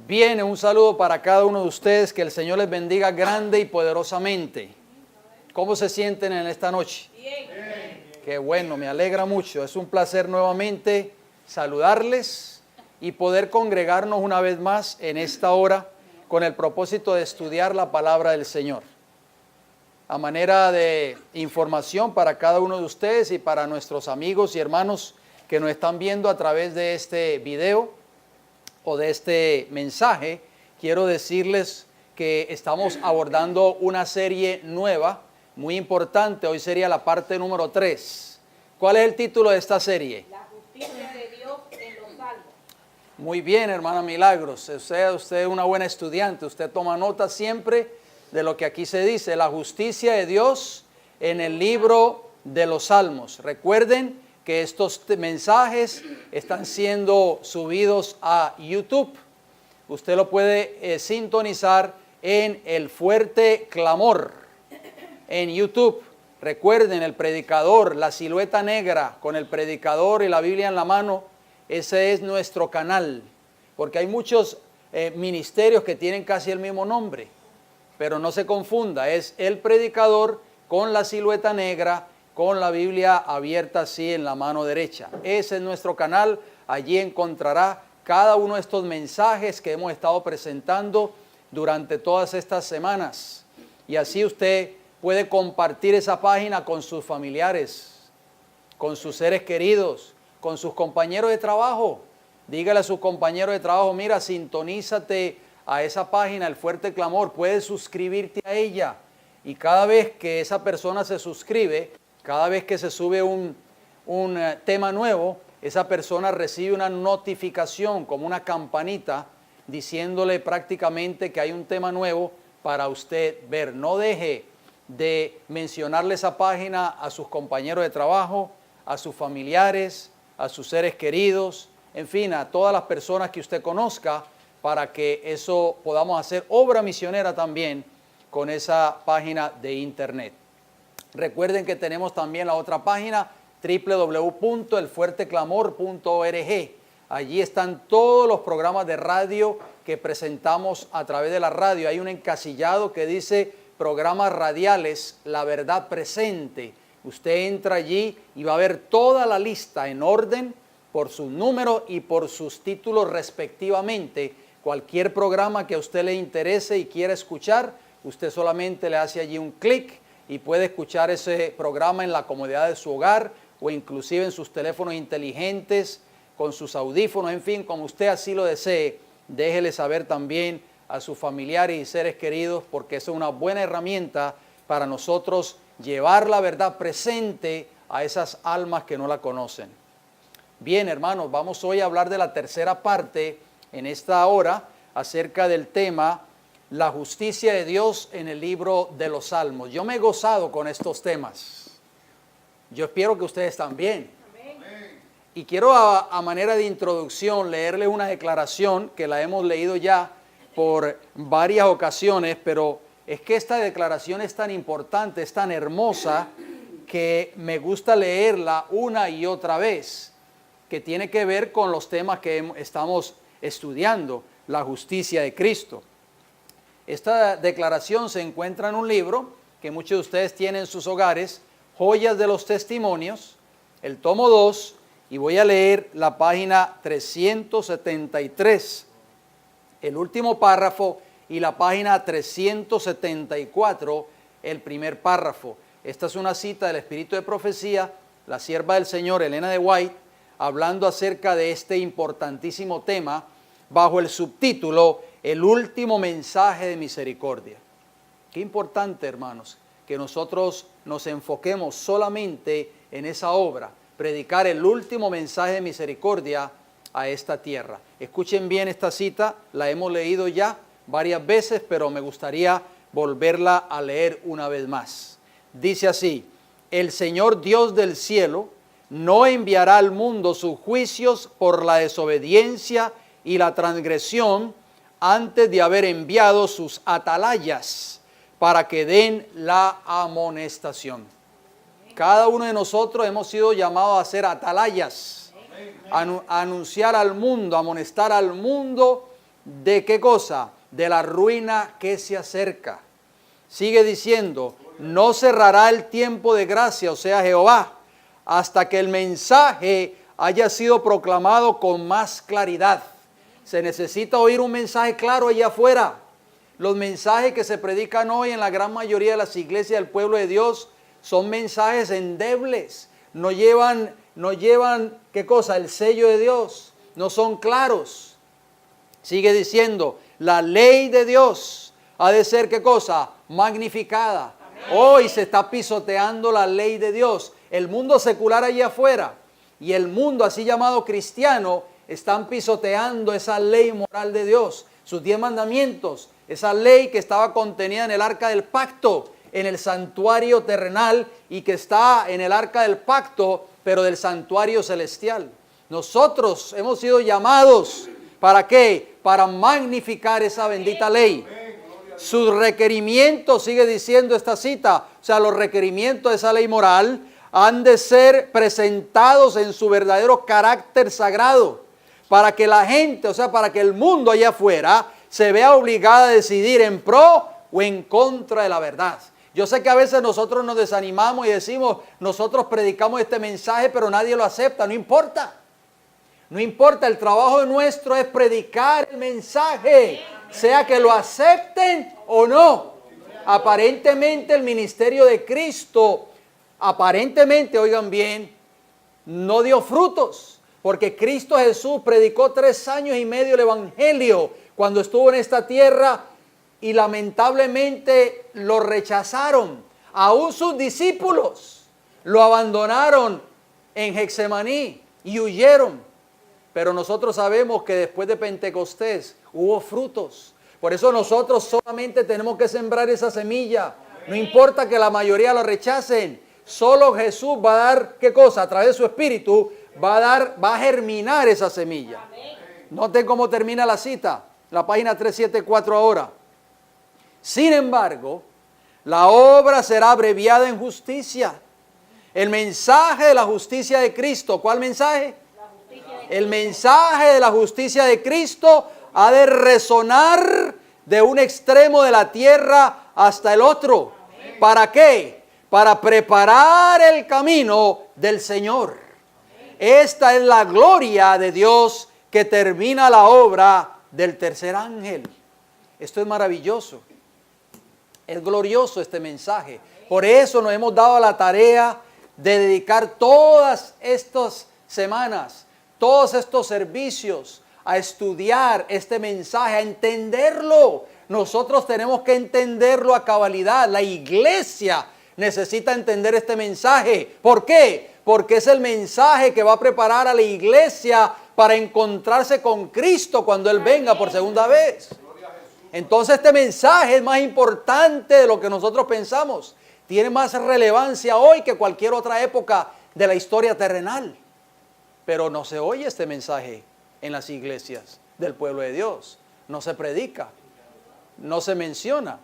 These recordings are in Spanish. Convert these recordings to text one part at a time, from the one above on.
Bien, un saludo para cada uno de ustedes, que el Señor les bendiga grande y poderosamente. ¿Cómo se sienten en esta noche? Bien. Qué bueno, me alegra mucho. Es un placer nuevamente saludarles y poder congregarnos una vez más en esta hora con el propósito de estudiar la palabra del Señor. A manera de información para cada uno de ustedes y para nuestros amigos y hermanos que nos están viendo a través de este video o de este mensaje, quiero decirles que estamos abordando una serie nueva, muy importante. Hoy sería la parte número 3. ¿Cuál es el título de esta serie? La justicia de Dios en los salmos. Muy bien, hermana Milagros. Usted es una buena estudiante. Usted toma nota siempre de lo que aquí se dice. La justicia de Dios en el libro de los Salmos. Recuerden que estos mensajes están siendo subidos a YouTube. Usted lo puede sintonizar en El Fuerte Clamor, en YouTube. Recuerden, el predicador, la silueta negra con el predicador y la Biblia en la mano, ese es nuestro canal. Porque hay muchos ministerios que tienen casi el mismo nombre, pero no se confunda, es el predicador con la silueta negra, con la Biblia abierta así en la mano derecha. Ese es nuestro canal. Allí encontrará cada uno de estos mensajes que hemos estado presentando durante todas estas semanas. Y así usted puede compartir esa página con sus familiares, con sus seres queridos, con sus compañeros de trabajo. Dígale a sus compañeros de trabajo: mira, sintonízate a esa página, El Fuerte Clamor. Puedes suscribirte a ella. Y cada vez que esa persona se suscribe, cada vez que se sube un tema nuevo, esa persona recibe una notificación como una campanita diciéndole prácticamente que hay un tema nuevo para usted ver. No deje de mencionarle esa página a sus compañeros de trabajo, a sus familiares, a sus seres queridos, en fin, a todas las personas que usted conozca, para que eso podamos hacer obra misionera también con esa página de internet. Recuerden que tenemos también la otra página, www.elfuerteclamor.org. Allí están todos los programas de radio que presentamos a través de la radio. Hay un encasillado que dice programas radiales, la verdad presente. Usted entra allí y va a ver toda la lista en orden por sus números y por sus títulos respectivamente. Cualquier programa que a usted le interese y quiera escuchar, usted solamente le hace allí un clic y puede escuchar ese programa en la comodidad de su hogar o inclusive en sus teléfonos inteligentes, con sus audífonos, en fin, como usted así lo desee. Déjele saber también a sus familiares y seres queridos, porque es una buena herramienta para nosotros llevar la verdad presente a esas almas que no la conocen. Bien, hermanos, vamos hoy a hablar de la tercera parte en esta hora acerca del tema la justicia de Dios en el libro de los Salmos. Yo me he gozado con estos temas. Yo espero que ustedes también. Amén. Y quiero a manera de introducción leerle una declaración que la hemos leído ya por varias ocasiones, pero es que esta declaración es tan importante, es tan hermosa, que me gusta leerla una y otra vez, que tiene que ver con los temas que estamos estudiando, la justicia de Cristo. Esta declaración se encuentra en un libro que muchos de ustedes tienen en sus hogares, Joyas de los Testimonios, el tomo 2, y voy a leer la página 373, el último párrafo, y la página 374, el primer párrafo. Esta es una cita del Espíritu de Profecía, la sierva del Señor, Elena de White, hablando acerca de este importantísimo tema, bajo el subtítulo El último mensaje de misericordia. Qué importante, hermanos, que nosotros nos enfoquemos solamente en esa obra, predicar el último mensaje de misericordia a esta tierra. Escuchen bien esta cita, la hemos leído ya varias veces, pero me gustaría volverla a leer una vez más. Dice así: el Señor Dios del cielo no enviará al mundo sus juicios por la desobediencia y la transgresión antes de haber enviado sus atalayas para que den la amonestación. Cada uno de nosotros hemos sido llamados a ser atalayas, a anunciar al mundo, a amonestar al mundo ¿de qué cosa? De la ruina que se acerca. Sigue diciendo, no cerrará el tiempo de gracia, o sea, Jehová, hasta que el mensaje haya sido proclamado con más claridad. Se necesita oír un mensaje claro allá afuera. Los mensajes que se predican hoy en la gran mayoría de las iglesias del pueblo de Dios son mensajes endebles. No llevan, ¿qué cosa? El sello de Dios. No son claros. Sigue diciendo, la ley de Dios ha de ser, ¿qué cosa? Magnificada. Hoy se está pisoteando la ley de Dios. El mundo secular allá afuera y el mundo así llamado cristiano están pisoteando esa ley moral de Dios, sus 10 mandamientos, esa ley que estaba contenida en el arca del pacto, en el santuario terrenal y que está en el arca del pacto, pero del santuario celestial. Nosotros hemos sido llamados, ¿para qué? Para magnificar esa bendita ley. Sus requerimientos, sigue diciendo esta cita, o sea, los requerimientos de esa ley moral han de ser presentados en su verdadero carácter sagrado, para que la gente, o sea, para que el mundo allá afuera se vea obligada a decidir en pro o en contra de la verdad. Yo sé que a veces nosotros nos desanimamos y decimos, nosotros predicamos este mensaje, pero nadie lo acepta, no importa. No importa, el trabajo nuestro es predicar el mensaje, sea que lo acepten o no. Aparentemente el ministerio de Cristo, aparentemente, oigan bien, no dio frutos, porque Cristo Jesús predicó 3 años y medio el evangelio cuando estuvo en esta tierra y lamentablemente lo rechazaron. Aún sus discípulos lo abandonaron en Getsemaní y huyeron. Pero nosotros sabemos que después de Pentecostés hubo frutos. Por eso nosotros solamente tenemos que sembrar esa semilla. No importa que la mayoría lo rechacen. Solo Jesús va a dar, ¿qué cosa? A través de su Espíritu va a germinar esa semilla. Noten cómo termina la cita. La página 374 ahora. Sin embargo, la obra será abreviada en justicia. El mensaje de la justicia de Cristo. ¿Cuál mensaje? El mensaje de la justicia de Cristo ha de resonar de un extremo de la tierra hasta el otro. ¿Para qué? Para preparar el camino del Señor. Esta es la gloria de Dios que termina la obra del tercer ángel. Esto es maravilloso. Es glorioso este mensaje. Por eso nos hemos dado a la tarea de dedicar todas estas semanas, todos estos servicios a estudiar este mensaje, a entenderlo. Nosotros tenemos que entenderlo a cabalidad. La iglesia necesita entender este mensaje. ¿Por qué? Porque es el mensaje que va a preparar a la iglesia para encontrarse con Cristo cuando Él venga por segunda vez. Entonces este mensaje es más importante de lo que nosotros pensamos. Tiene más relevancia hoy que cualquier otra época de la historia terrenal. Pero no se oye este mensaje en las iglesias del pueblo de Dios. No se predica. No se menciona.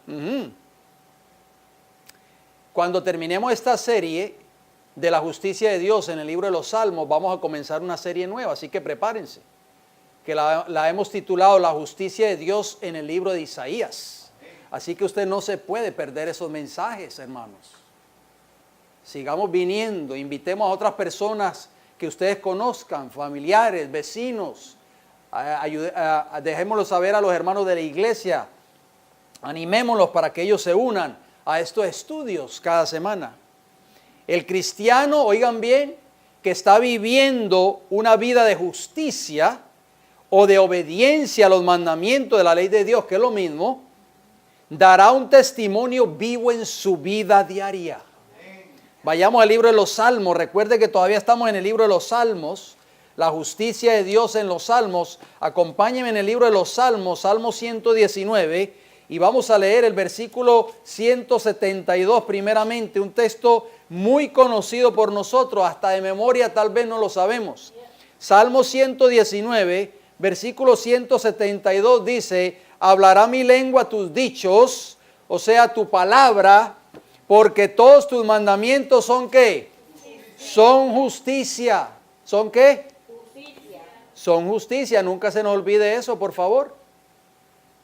Cuando terminemos esta serie de la justicia de Dios en el libro de los Salmos, vamos a comenzar una serie nueva. Así que prepárense. Que la hemos titulado La justicia de Dios en el libro de Isaías. Así que usted no se puede perder esos mensajes, hermanos. Sigamos viniendo. Invitemos a otras personas que ustedes conozcan, familiares, vecinos, dejémoslo saber a los hermanos de la iglesia, animémoslos para que ellos se unan a estos estudios cada semana. El cristiano, oigan bien, que está viviendo una vida de justicia o de obediencia a los mandamientos de la ley de Dios, que es lo mismo, dará un testimonio vivo en su vida diaria. Vayamos al libro de los Salmos. Recuerde que todavía estamos en el libro de los Salmos. La justicia de Dios en los Salmos. Acompáñenme en el libro de los Salmos, Salmo 119. Y vamos a leer el versículo 172 primeramente. Un texto muy conocido por nosotros. Hasta de memoria tal vez no lo sabemos. Salmo 119, versículo 172 dice: hablará mi lengua tus dichos, o sea, tu palabra, porque todos tus mandamientos son ¿qué? Son justicia. ¿Son qué? Justicia. Son justicia. Nunca se nos olvide eso, por favor.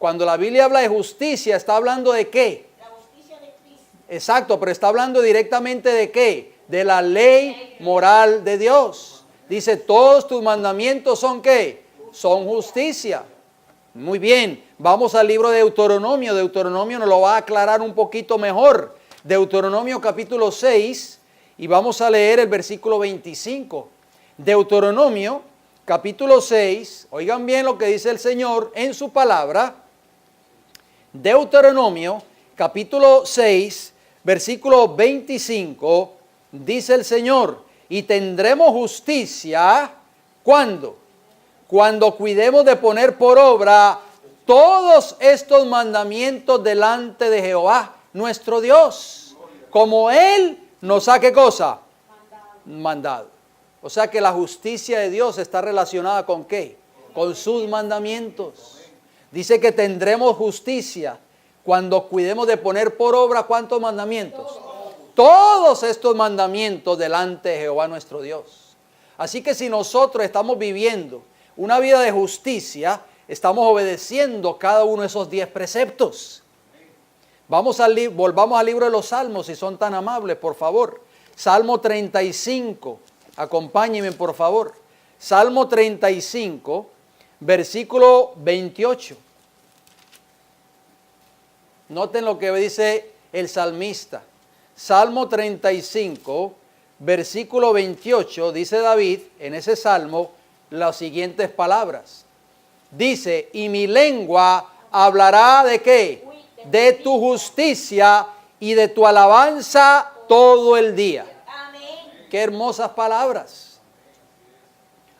Cuando la Biblia habla de justicia, ¿está hablando de qué? La justicia de Cristo. Exacto, pero está hablando directamente de qué? De la ley moral de Dios. Dice, todos tus mandamientos son ¿qué? Son justicia. Muy bien, vamos al libro de Deuteronomio. Deuteronomio nos lo va a aclarar un poquito mejor. Deuteronomio capítulo 6 y vamos a leer el versículo 25. Deuteronomio capítulo 6, oigan bien lo que dice el Señor en su palabra. Deuteronomio capítulo 6, versículo 25, dice el Señor, y tendremos justicia, ¿cuándo? Cuando cuidemos de poner por obra todos estos mandamientos delante de Jehová, nuestro Dios, como Él nos ha, ¿qué cosa? Mandado. O sea que la justicia de Dios está relacionada ¿con qué? Con sus mandamientos. Dice que tendremos justicia cuando cuidemos de poner por obra ¿cuántos mandamientos? Todos estos mandamientos delante de Jehová nuestro Dios. Así que si nosotros estamos viviendo una vida de justicia, estamos obedeciendo cada uno de esos 10 preceptos. Volvamos al libro de los Salmos, si son tan amables, por favor. Salmo 35, acompáñenme por favor. Salmo 35, versículo 28. Noten lo que dice el salmista. Salmo 35, versículo 28, dice David en ese salmo las siguientes palabras. Dice, y mi lengua hablará ¿de qué? De tu justicia y de tu alabanza todo el día. Amén. Qué hermosas palabras.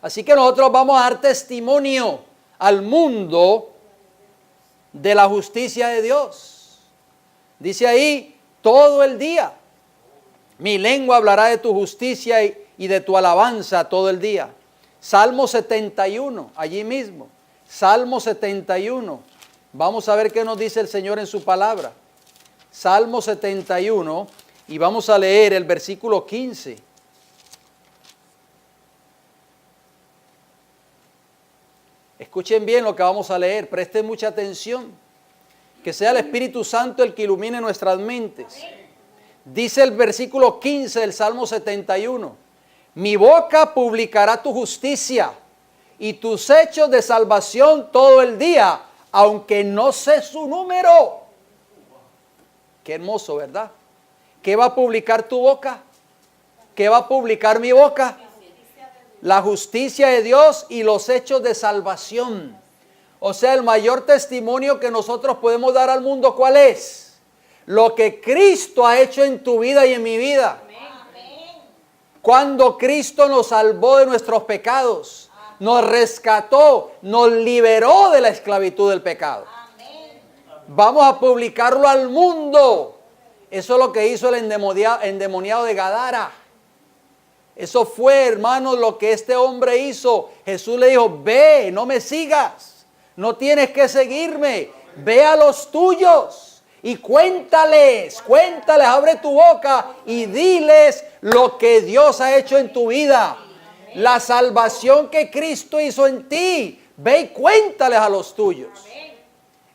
Así que nosotros vamos a dar testimonio al mundo de la justicia de Dios. Dice ahí, todo el día. Mi lengua hablará de tu justicia y de tu alabanza todo el día. Salmo 71, allí mismo. Salmo 71. Vamos a ver qué nos dice el Señor en su palabra. Salmo 71 y vamos a leer el versículo 15. Escuchen bien lo que vamos a leer, presten mucha atención. Que sea el Espíritu Santo el que ilumine nuestras mentes. Dice el versículo 15 del Salmo 71. Mi boca publicará tu justicia y tus hechos de salvación todo el día, aunque no sé su número. Qué hermoso, ¿verdad? ¿Qué va a publicar tu boca? ¿Qué va a publicar mi boca? La justicia de Dios y los hechos de salvación. O sea, el mayor testimonio que nosotros podemos dar al mundo, ¿cuál es? Lo que Cristo ha hecho en tu vida y en mi vida. Amén. Cuando Cristo nos salvó de nuestros pecados, nos rescató, nos liberó de la esclavitud del pecado. Amén. Vamos a publicarlo al mundo. Eso es lo que hizo el endemoniado de Gadara. Eso fue, hermanos, lo que este hombre hizo. Jesús le dijo, ve, no me sigas. No tienes que seguirme. Ve a los tuyos y cuéntales, abre tu boca y diles lo que Dios ha hecho en tu vida. La salvación que Cristo hizo en ti. Ve y cuéntales a los tuyos.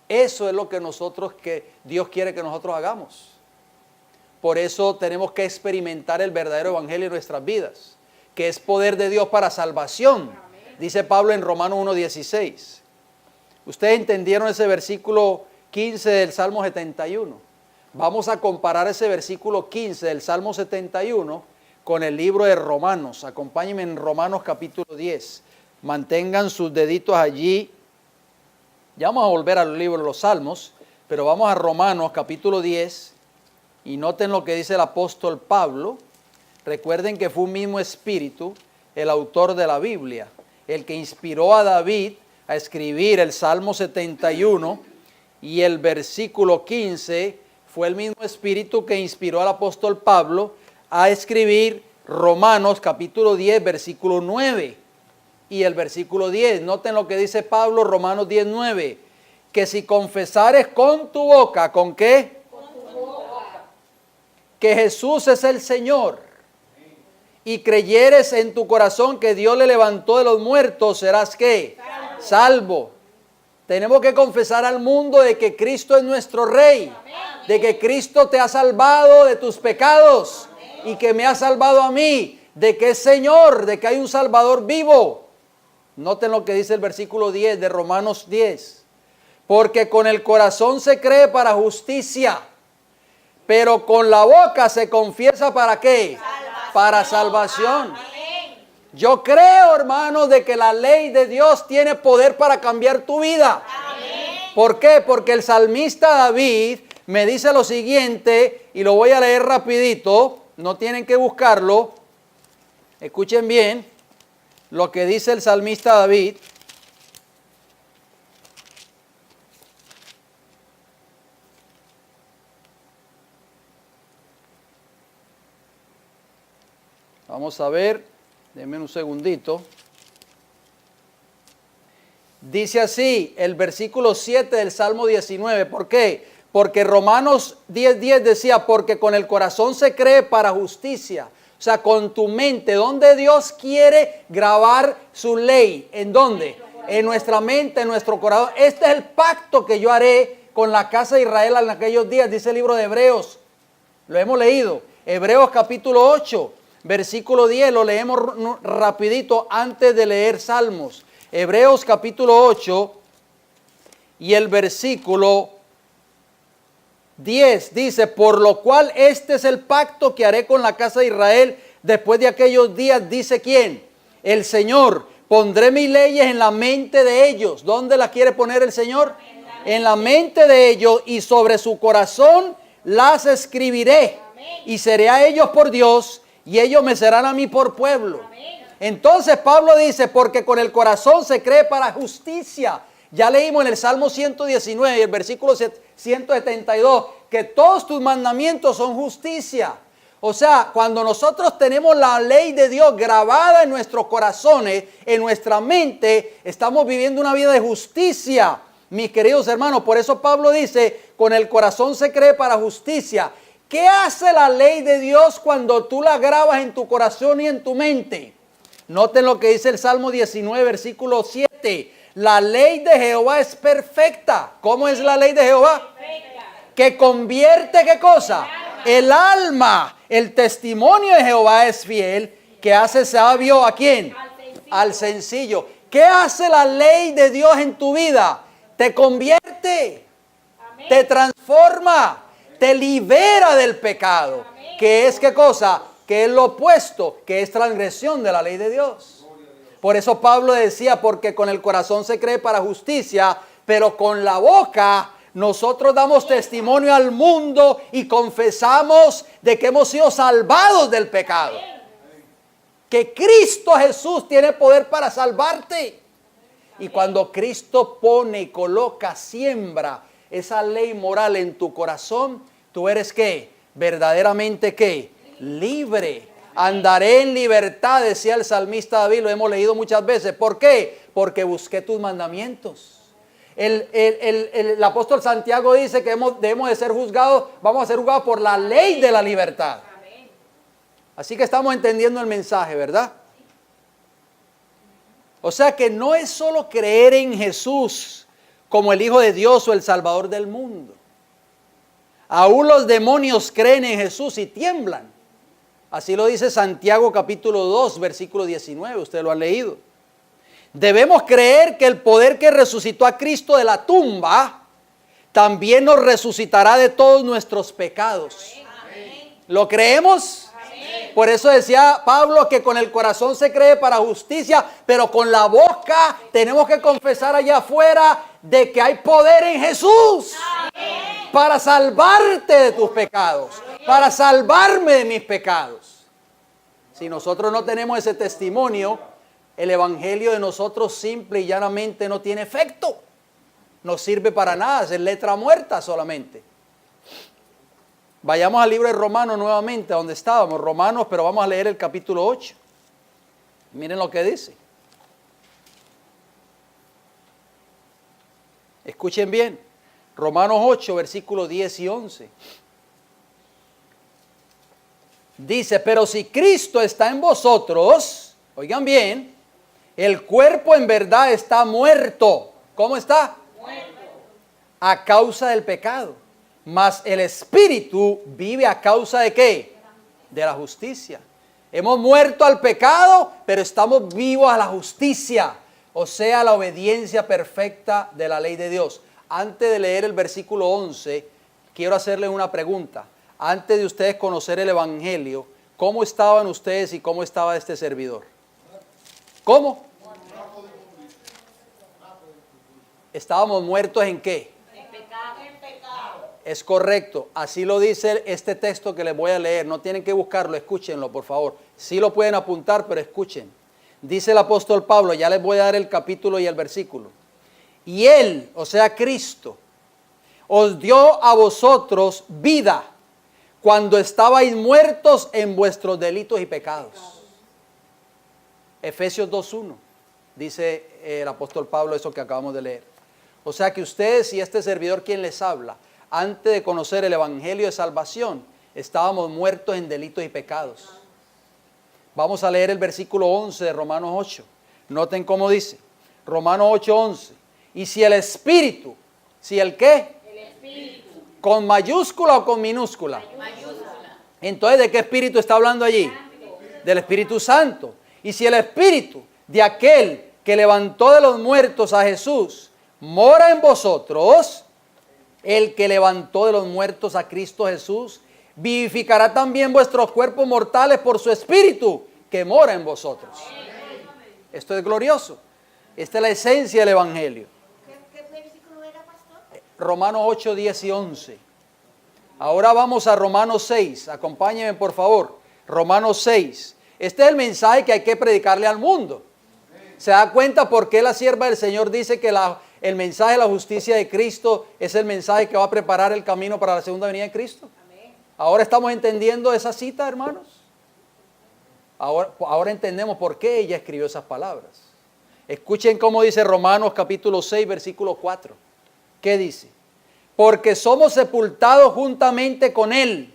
Eso es lo que Dios quiere que nosotros hagamos. Por eso tenemos que experimentar el verdadero evangelio en nuestras vidas, que es poder de Dios para salvación. Dice Pablo en Romanos 1:16. Ustedes entendieron ese versículo 15 del Salmo 71. Vamos a comparar ese versículo 15 del Salmo 71 con el libro de Romanos. Acompáñenme en Romanos capítulo 10. Mantengan sus deditos allí. Ya vamos a volver al libro de los Salmos, pero vamos a Romanos capítulo 10 y noten lo que dice el apóstol Pablo. Recuerden que fue un mismo espíritu el autor de la Biblia, el que inspiró a David a escribir el Salmo 71 y el versículo 15 fue el mismo espíritu que inspiró al apóstol Pablo a escribir Romanos capítulo 10 versículo 9 y el versículo 10. Noten lo que dice Pablo, Romanos 10, 9, que si confesares con tu boca, ¿con qué? Con tu boca. Que Jesús es el Señor y creyeres en tu corazón que Dios le levantó de los muertos, serás ¿qué? Salvo. Tenemos que confesar al mundo de que Cristo es nuestro Rey, de que Cristo te ha salvado de tus pecados y que me ha salvado a mí, de que es Señor, de que hay un Salvador vivo. Noten lo que dice el versículo 10 de Romanos 10. Porque con el corazón se cree para justicia, pero con la boca se confiesa ¿para qué? Para salvación. Yo creo, hermanos, de que la ley de Dios tiene poder para cambiar tu vida. ¿Por qué? Porque el salmista David me dice lo siguiente, y lo voy a leer rapidito, no tienen que buscarlo. Escuchen bien lo que dice el salmista David. Vamos a ver, denme un segundito. Dice así el versículo 7 del Salmo 19. ¿Por qué? Porque Romanos 10:10 decía, porque con el corazón se cree para justicia. O sea, con tu mente, ¿dónde Dios quiere grabar su ley? ¿En dónde? En nuestra mente, en nuestro corazón. Este es el pacto que yo haré con la casa de Israel en aquellos días, dice el libro de Hebreos. Lo hemos leído. Hebreos capítulo 8. Versículo 10, lo leemos rapidito antes de leer Salmos. Hebreos capítulo 8 y el versículo 10 dice, por lo cual este es el pacto que haré con la casa de Israel después de aquellos días, dice ¿quién? El Señor, pondré mis leyes en la mente de ellos. ¿Dónde la quiere poner el Señor? En la mente de ellos, y sobre su corazón las escribiré. Y seré a ellos por Dios, y ellos me serán a mí por pueblo. Entonces Pablo dice, porque con el corazón se cree para justicia. Ya leímos en el Salmo 119 y el versículo 172 que todos tus mandamientos son justicia. O sea, cuando nosotros tenemos la ley de Dios grabada en nuestros corazones, en nuestra mente, estamos viviendo una vida de justicia, mis queridos hermanos. Por eso Pablo dice, con el corazón se cree para justicia. ¿Qué hace la ley de Dios cuando tú la grabas en tu corazón y en tu mente? Noten lo que dice el Salmo 19, versículo 7. La ley de Jehová es perfecta. ¿Cómo es la ley de Jehová? Perfecta. Que convierte, ¿qué cosa? El alma. El testimonio de Jehová es fiel, que hace sabio ¿a quién? Al sencillo. ¿Qué hace la ley de Dios en tu vida? Te convierte, te transforma, te libera del pecado. ¿Qué es qué cosa? Que es lo opuesto, que es transgresión de la ley de Dios. Por eso Pablo decía, porque con el corazón se cree para justicia, pero con la boca nosotros damos testimonio al mundo y confesamos de que hemos sido salvados del pecado. Que Cristo Jesús tiene poder para salvarte. Y cuando Cristo pone y coloca, siembra esa ley moral en tu corazón, tú eres ¿qué? Verdaderamente ¿qué? Libre. Andaré en libertad, decía el salmista David, lo hemos leído muchas veces. ¿Por qué? Porque busqué tus mandamientos. El apóstol Santiago dice que debemos de ser juzgados, vamos a ser juzgados por la ley de la libertad. Así que estamos entendiendo el mensaje, ¿verdad? O sea que no es solo creer en Jesús como el Hijo de Dios o el Salvador del mundo. Aún los demonios creen en Jesús y tiemblan. Así lo dice Santiago capítulo 2, versículo 19, usted lo ha leído. Debemos creer que el poder que resucitó a Cristo de la tumba también nos resucitará de todos nuestros pecados. Amén. ¿Lo creemos? Amén. Por eso decía Pablo que con el corazón se cree para justicia, pero con la boca tenemos que confesar allá afuera de que hay poder en Jesús. Amén. Para salvarte de tus pecados, para salvarme de mis pecados. Si nosotros no tenemos ese testimonio, el evangelio de nosotros simple y llanamente no tiene efecto. No sirve para nada, es letra muerta solamente. Vayamos al libro de Romanos nuevamente, donde estábamos, Romanos, pero vamos a leer el capítulo 8. Miren lo que dice. Escuchen bien, Romanos 8, versículos 10 y 11. Dice, pero si Cristo está en vosotros, oigan bien, el cuerpo en verdad está muerto. ¿Cómo está? a causa del pecado, mas el Espíritu vive a causa de ¿qué? De la justicia. Hemos muerto al pecado, pero estamos vivos a la justicia, o sea, la obediencia perfecta de la ley de Dios. Antes de leer el versículo 11, quiero hacerles una pregunta. Antes de ustedes conocer el Evangelio, ¿cómo estaban ustedes y cómo estaba este servidor? ¿Cómo? ¿Estábamos muertos en qué? En pecado. En pecado. Es correcto, así lo dice este texto que les voy a leer. No tienen que buscarlo, escúchenlo por favor. Sí lo pueden apuntar, pero escuchen. Dice el apóstol Pablo, ya les voy a dar el capítulo y el versículo. Y Él, o sea Cristo, os dio a vosotros vida cuando estabais muertos en vuestros delitos y pecados. Efesios 2:1, dice el apóstol Pablo eso que acabamos de leer. O sea que ustedes y este servidor quien les habla, antes de conocer el Evangelio de salvación, estábamos muertos en delitos y pecados. Vamos a leer el versículo 11 de Romanos 8. Noten cómo dice, Romanos 8:11. Y si el Espíritu, ¿si el qué? El Espíritu. ¿Con mayúscula o con minúscula? Mayúscula. Entonces, ¿de qué Espíritu está hablando allí? Del Espíritu Santo. Y si el Espíritu de aquel que levantó de los muertos a Jesús mora en vosotros, el que levantó de los muertos a Cristo Jesús, vivificará también vuestros cuerpos mortales por su Espíritu que mora en vosotros. Esto es glorioso. Esta es la esencia del Evangelio. ¿Qué versículo era, pastor? Romanos 8, 10 y 11. Ahora vamos a Romanos 6. Acompáñenme por favor. Romanos 6. Este es el mensaje que hay que predicarle al mundo. ¿Se da cuenta por qué la sierva del Señor dice que el mensaje de la justicia de Cristo es el mensaje que va a preparar el camino para la segunda venida de Cristo? Amén. Ahora estamos entendiendo esa cita, hermanos. Ahora entendemos por qué ella escribió esas palabras. Escuchen cómo dice Romanos capítulo 6, versículo 4. ¿Qué dice? Porque somos sepultados juntamente con Él,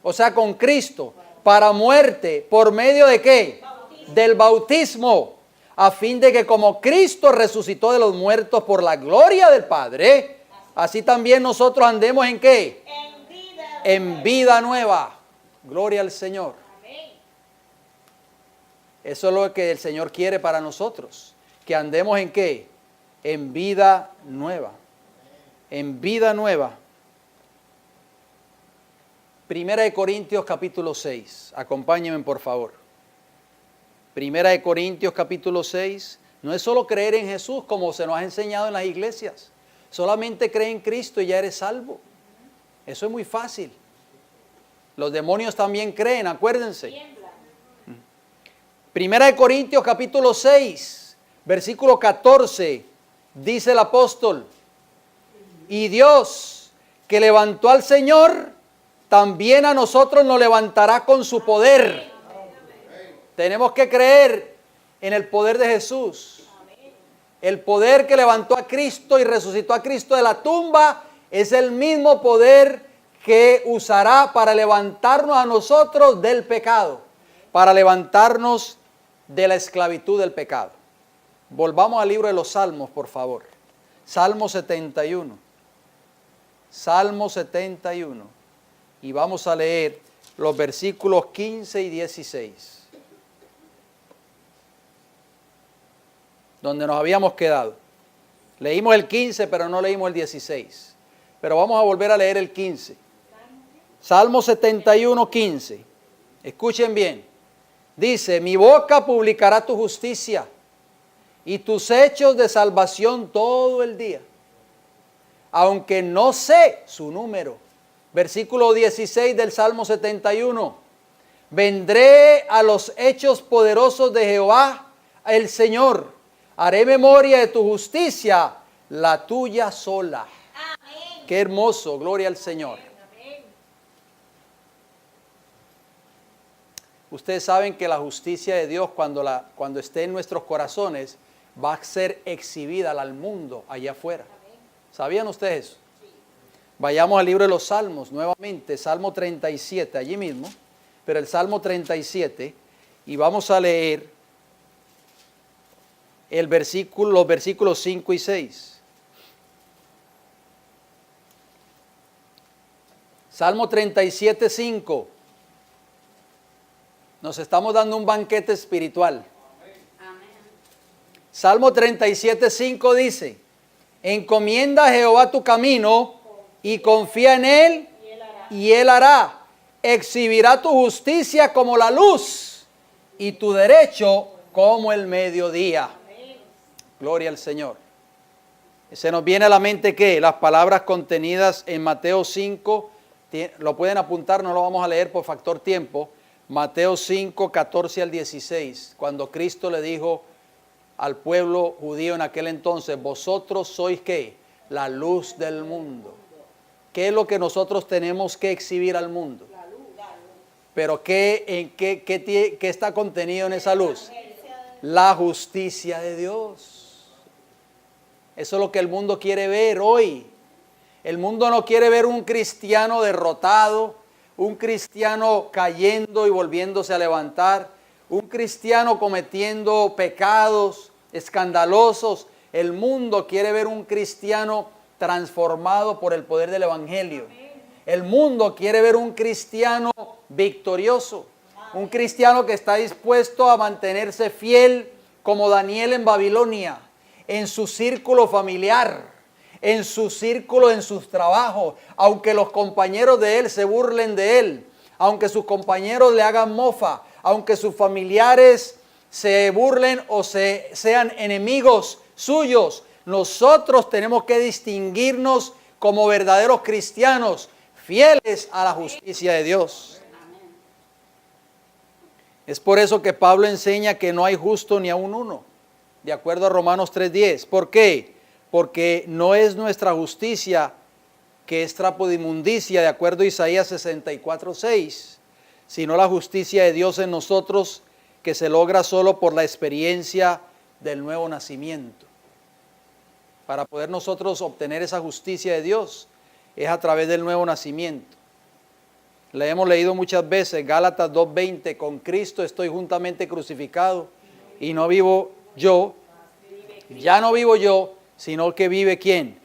o sea, con Cristo, para muerte, ¿por medio de qué? Del bautismo, a fin de que como Cristo resucitó de los muertos por la gloria del Padre, así también nosotros andemos ¿en qué? En vida. En vida nueva. Gloria al Señor. Amén. Eso es lo que el Señor quiere para nosotros. Que andemos ¿en qué? En vida nueva. En vida nueva. Primera de Corintios capítulo 6. Acompáñenme por favor. Primera de Corintios capítulo 6. No es solo creer en Jesús como se nos ha enseñado en las iglesias. Solamente cree en Cristo y ya eres salvo. Eso es muy fácil. Los demonios también creen, acuérdense. Tiembla. Primera de Corintios capítulo 6, versículo 14, dice el apóstol, y Dios que levantó al Señor, también a nosotros nos levantará con su poder. Tenemos que creer en el poder de Jesús. El poder que levantó a Cristo y resucitó a Cristo de la tumba es el mismo poder que usará para levantarnos a nosotros del pecado, para levantarnos de la esclavitud del pecado. Volvamos al libro de los Salmos, por favor. Salmo 71. Salmo 71. Y vamos a leer los versículos 15 y 16. Donde nos habíamos quedado. Leímos el 15, pero no leímos el 16. Pero vamos a volver a leer el 15. Salmo 71, 15. Escuchen bien. Dice, mi boca publicará tu justicia y tus hechos de salvación todo el día, aunque no sé su número. Versículo 16 del Salmo 71. Vendré a los hechos poderosos de Jehová, el Señor. Haré memoria de tu justicia, la tuya sola. Amén. Qué hermoso, gloria al Señor. Amén. Ustedes saben que la justicia de Dios cuando esté en nuestros corazones va a ser exhibida al mundo allá afuera. ¿Sabían ustedes eso? Vayamos al libro de los Salmos nuevamente, Salmo 37, allí mismo, pero el Salmo 37, y vamos a leer los versículos 5 y 6. Salmo 37:5. Nos estamos dando un banquete espiritual. Salmo 37:5 dice: encomienda a Jehová tu camino y confía en Él y Él hará. Exhibirá tu justicia como la luz y tu derecho como el mediodía. Gloria al Señor. Se nos viene a la mente que las palabras contenidas en Mateo 5, lo pueden apuntar, no lo vamos a leer por factor tiempo. Mateo 5, 14 al 16, cuando Cristo le dijo al pueblo judío en aquel entonces: vosotros sois ¿qué? La luz del mundo. ¿Qué es lo que nosotros tenemos que exhibir al mundo? Pero ¿qué está contenido en esa luz? La justicia de Dios. Eso es lo que el mundo quiere ver hoy. El mundo no quiere ver un cristiano derrotado, un cristiano cayendo y volviéndose a levantar, un cristiano cometiendo pecados escandalosos. El mundo quiere ver un cristiano transformado por el poder del Evangelio. El mundo quiere ver un cristiano victorioso, un cristiano que está dispuesto a mantenerse fiel como Daniel en Babilonia, en su círculo familiar, en su círculo, en sus trabajos, aunque los compañeros de él se burlen de él, aunque sus compañeros le hagan mofa, aunque sus familiares se burlen o sean enemigos suyos. Nosotros tenemos que distinguirnos como verdaderos cristianos, fieles a la justicia de Dios. Es por eso que Pablo enseña que no hay justo ni aun uno, de acuerdo a Romanos 3:10. ¿Por qué? Porque no es nuestra justicia que es trapo de inmundicia, de acuerdo a Isaías 64:6, sino la justicia de Dios en nosotros, que se logra solo por la experiencia del nuevo nacimiento. Para poder nosotros obtener esa justicia de Dios es a través del nuevo nacimiento. Le hemos leído muchas veces, Gálatas 2:20, con Cristo estoy juntamente crucificado y no vivo yo, ya no vivo yo, sino que vive ¿quién?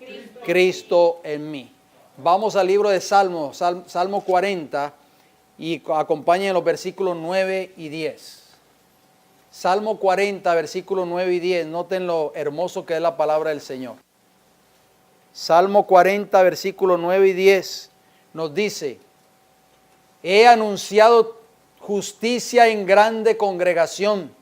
Cristo en mí. Vamos al libro de Salmos, Salmo 40, y acompañen los versículos 9 y 10. Salmo 40, versículos 9 y 10. Noten lo hermoso que es la palabra del Señor. Salmo 40, versículos 9 y 10 nos dice: he anunciado justicia en grande congregación.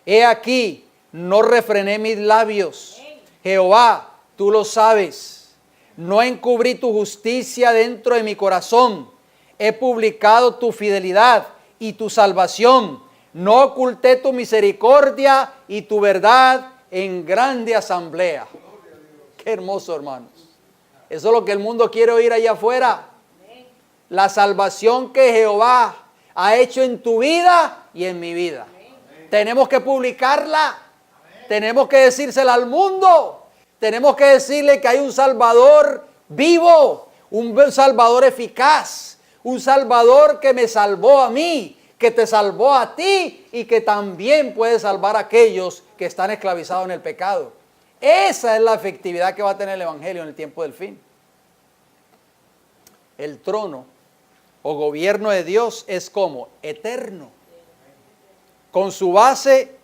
He aquí, no refrené mis labios. Jehová, tú lo sabes. No encubrí tu justicia dentro de mi corazón. He publicado tu fidelidad y tu salvación. No oculté tu misericordia y tu verdad en grande asamblea. Qué hermoso, hermanos. Eso es lo que el mundo quiere oír allá afuera. La salvación que Jehová ha hecho en tu vida y en mi vida. Tenemos que publicarla. Tenemos que decírsela al mundo. Tenemos que decirle que hay un Salvador vivo, un Salvador eficaz, un Salvador que me salvó a mí, que te salvó a ti y que también puede salvar a aquellos que están esclavizados en el pecado. Esa es la efectividad que va a tener el Evangelio en el tiempo del fin. El trono o gobierno de Dios es como eterno. Con su base,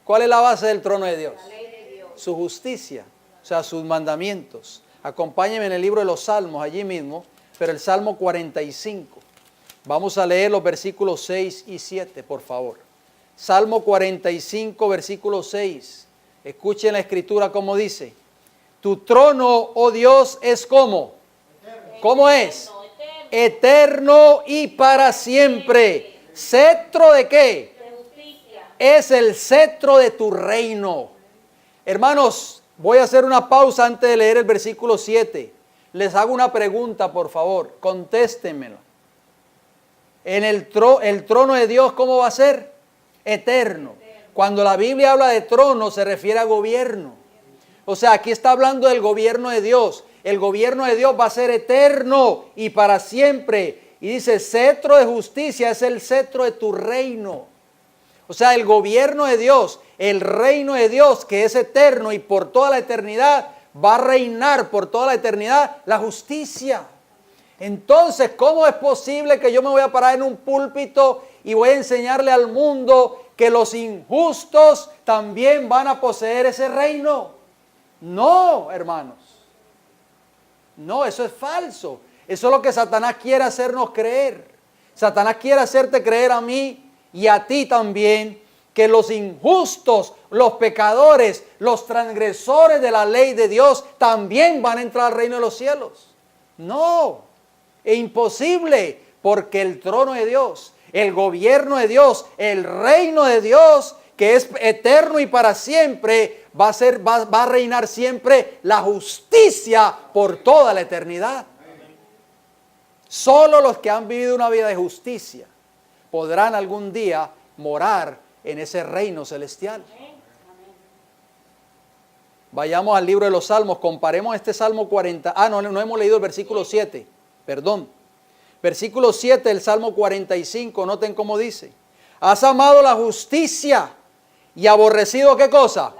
¿cuál es la base del trono de Dios? La ley de Dios. Su justicia, o sea, sus mandamientos. Acompáñenme en el libro de los Salmos, allí mismo, pero el Salmo 45. Vamos a leer los versículos 6 y 7, por favor. Salmo 45, versículo 6. Escuchen la escritura como dice: tu trono, oh Dios, es como. ¿Cómo es? Eterno y para siempre. ¿Cetro de qué? De justicia. Es el cetro de tu reino. Hermanos, voy a hacer una pausa antes de leer el versículo 7. Les hago una pregunta, por favor, contéstenmelo. En el trono de Dios, ¿cómo va a ser? Eterno. Cuando la Biblia habla de trono, se refiere a gobierno. O sea, aquí está hablando del gobierno de Dios. El gobierno de Dios va a ser eterno y para siempre. Y dice, cetro de justicia es el cetro de tu reino. O sea, el gobierno de Dios, el reino de Dios que es eterno y por toda la eternidad, va a reinar por toda la eternidad la justicia. Entonces, ¿cómo es posible que yo me voy a parar en un púlpito y voy a enseñarle al mundo que los injustos también van a poseer ese reino? No, hermanos. No, eso es falso. Eso es lo que Satanás quiere hacernos creer. Satanás quiere hacerte creer a mí y a ti también que los injustos, los pecadores, los transgresores de la ley de Dios también van a entrar al reino de los cielos. No, es imposible, porque el trono de Dios, el gobierno de Dios, el reino de Dios, que es eterno y para siempre, va a reinar siempre la justicia por toda la eternidad. Solo los que han vivido una vida de justicia podrán algún día morar en ese reino celestial. Vayamos al libro de los Salmos, comparemos este Salmo 40. No hemos leído el versículo 7, perdón. Versículo 7 del Salmo 45, noten cómo dice. Has amado la justicia y aborrecido, ¿qué cosa?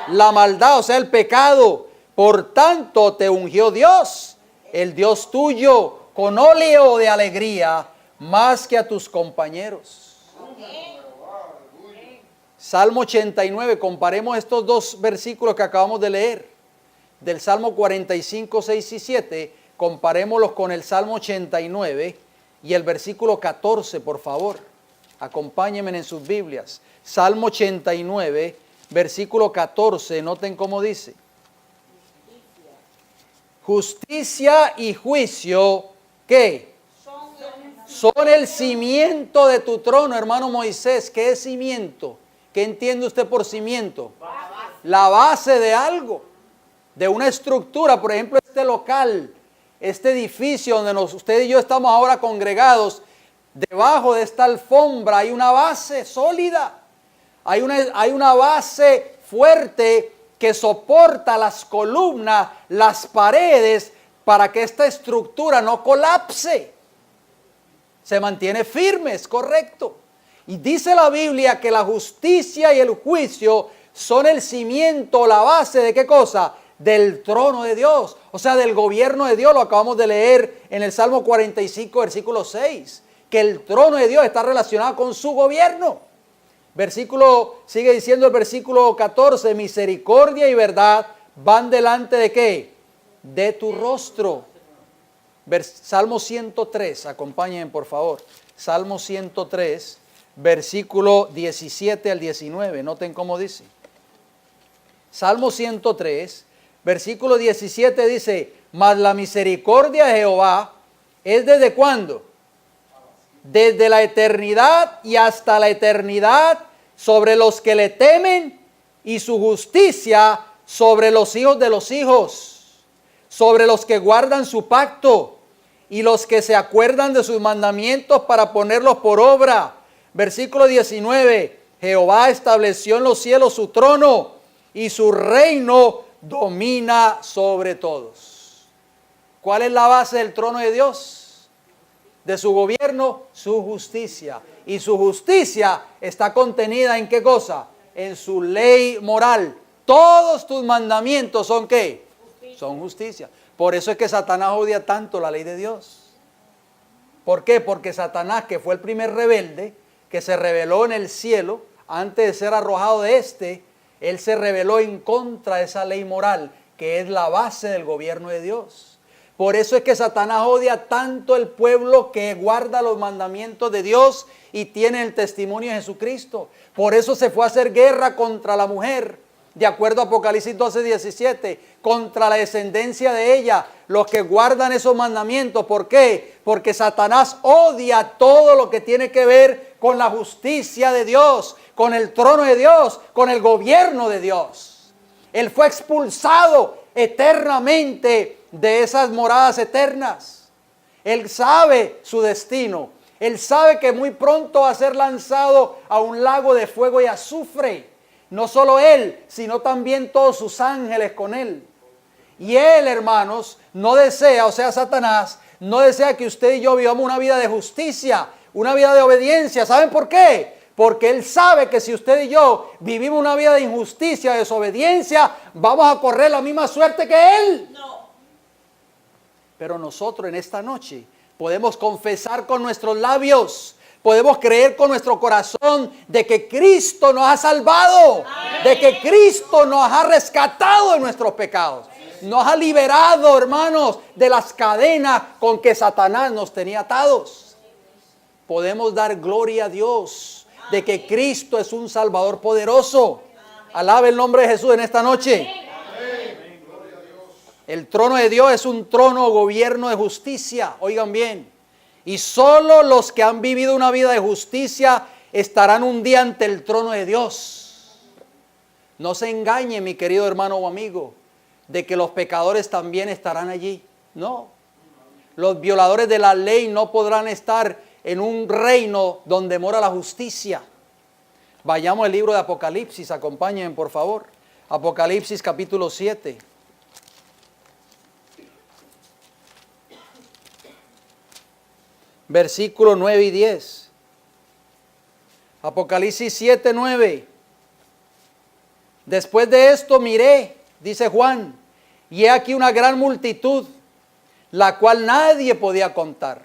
La maldad, o sea, el pecado. Por tanto te ungió Dios, el Dios tuyo, con óleo de alegría, más que a tus compañeros. Salmo 89, comparemos estos dos versículos que acabamos de leer. Del Salmo 45, 6 y 7, comparémoslos con el Salmo 89 y el versículo 14, por favor. Acompáñenme en sus Biblias. Salmo 89, versículo 14, noten cómo dice. Justicia y juicio, ¿qué? Son el cimiento de tu trono, hermano Moisés. ¿Qué es cimiento? ¿Qué entiende usted por cimiento? La base de algo, de una estructura. Por ejemplo, este local, este edificio donde usted y yo estamos ahora congregados, debajo de esta alfombra hay una base sólida. Hay una base fuerte que soporta las columnas, las paredes, para que esta estructura no colapse. Se mantiene firme, es correcto. Y dice la Biblia que la justicia y el juicio son el cimiento, la base de ¿qué cosa? Del trono de Dios, o sea, del gobierno de Dios. Lo acabamos de leer en el Salmo 45, versículo 6, que el trono de Dios está relacionado con su gobierno. Sigue diciendo el versículo 14, misericordia y verdad van delante de ¿qué? De tu rostro. Salmo 103, acompáñenme por favor. Salmo 103, versículo 17 al 19, noten cómo dice. Salmo 103, versículo 17 dice, mas la misericordia de Jehová es ¿desde cuándo? Desde la eternidad y hasta la eternidad sobre los que le temen, y su justicia sobre los hijos de los hijos, sobre los que guardan su pacto y los que se acuerdan de sus mandamientos para ponerlos por obra. Versículo 19, Jehová estableció en los cielos su trono y su reino domina sobre todos. ¿Cuál es la base del trono de Dios? De su gobierno, su justicia. Y su justicia está contenida ¿en qué cosa? En su ley moral. Todos tus mandamientos son ¿qué? Justicia. Son justicia. Por eso es que Satanás odia tanto la ley de Dios. ¿Por qué? Porque Satanás, que fue el primer rebelde, que se rebeló en el cielo, antes de ser arrojado de él se rebeló en contra de esa ley moral, que es la base del gobierno de Dios. Por eso es que Satanás odia tanto el pueblo que guarda los mandamientos de Dios y tiene el testimonio de Jesucristo. Por eso se fue a hacer guerra contra la mujer, de acuerdo a Apocalipsis 12:17, contra la descendencia de ella, los que guardan esos mandamientos. ¿Por qué? Porque Satanás odia todo lo que tiene que ver con la justicia de Dios, con el trono de Dios, con el gobierno de Dios. Él fue expulsado eternamente de esas moradas eternas. Él sabe su destino. Él sabe que muy pronto va a ser lanzado a un lago de fuego y azufre. No solo él, sino también todos sus ángeles con él. Y él, hermanos, no desea, o sea, Satanás, no desea que usted y yo vivamos una vida de justicia, una vida de obediencia. ¿Saben por qué? Porque él sabe que si usted y yo vivimos una vida de injusticia, de desobediencia, vamos a correr la misma suerte que él. No. Pero nosotros en esta noche podemos confesar con nuestros labios, podemos creer con nuestro corazón de que Cristo nos ha salvado, de que Cristo nos ha rescatado de nuestros pecados, nos ha liberado, hermanos, de las cadenas con que Satanás nos tenía atados. Podemos dar gloria a Dios de que Cristo es un Salvador poderoso. Alabe el nombre de Jesús en esta noche. El trono de Dios es un trono o gobierno de justicia, oigan bien. Y solo los que han vivido una vida de justicia estarán un día ante el trono de Dios. No se engañe, mi querido hermano o amigo, de que los pecadores también estarán allí. No. Los violadores de la ley no podrán estar en un reino donde mora la justicia. Vayamos al libro de Apocalipsis, acompáñenme por favor. Apocalipsis capítulo 7. Versículos 9 y 10. Apocalipsis 7, 9. Después de esto miré, dice Juan, y he aquí una gran multitud, la cual nadie podía contar,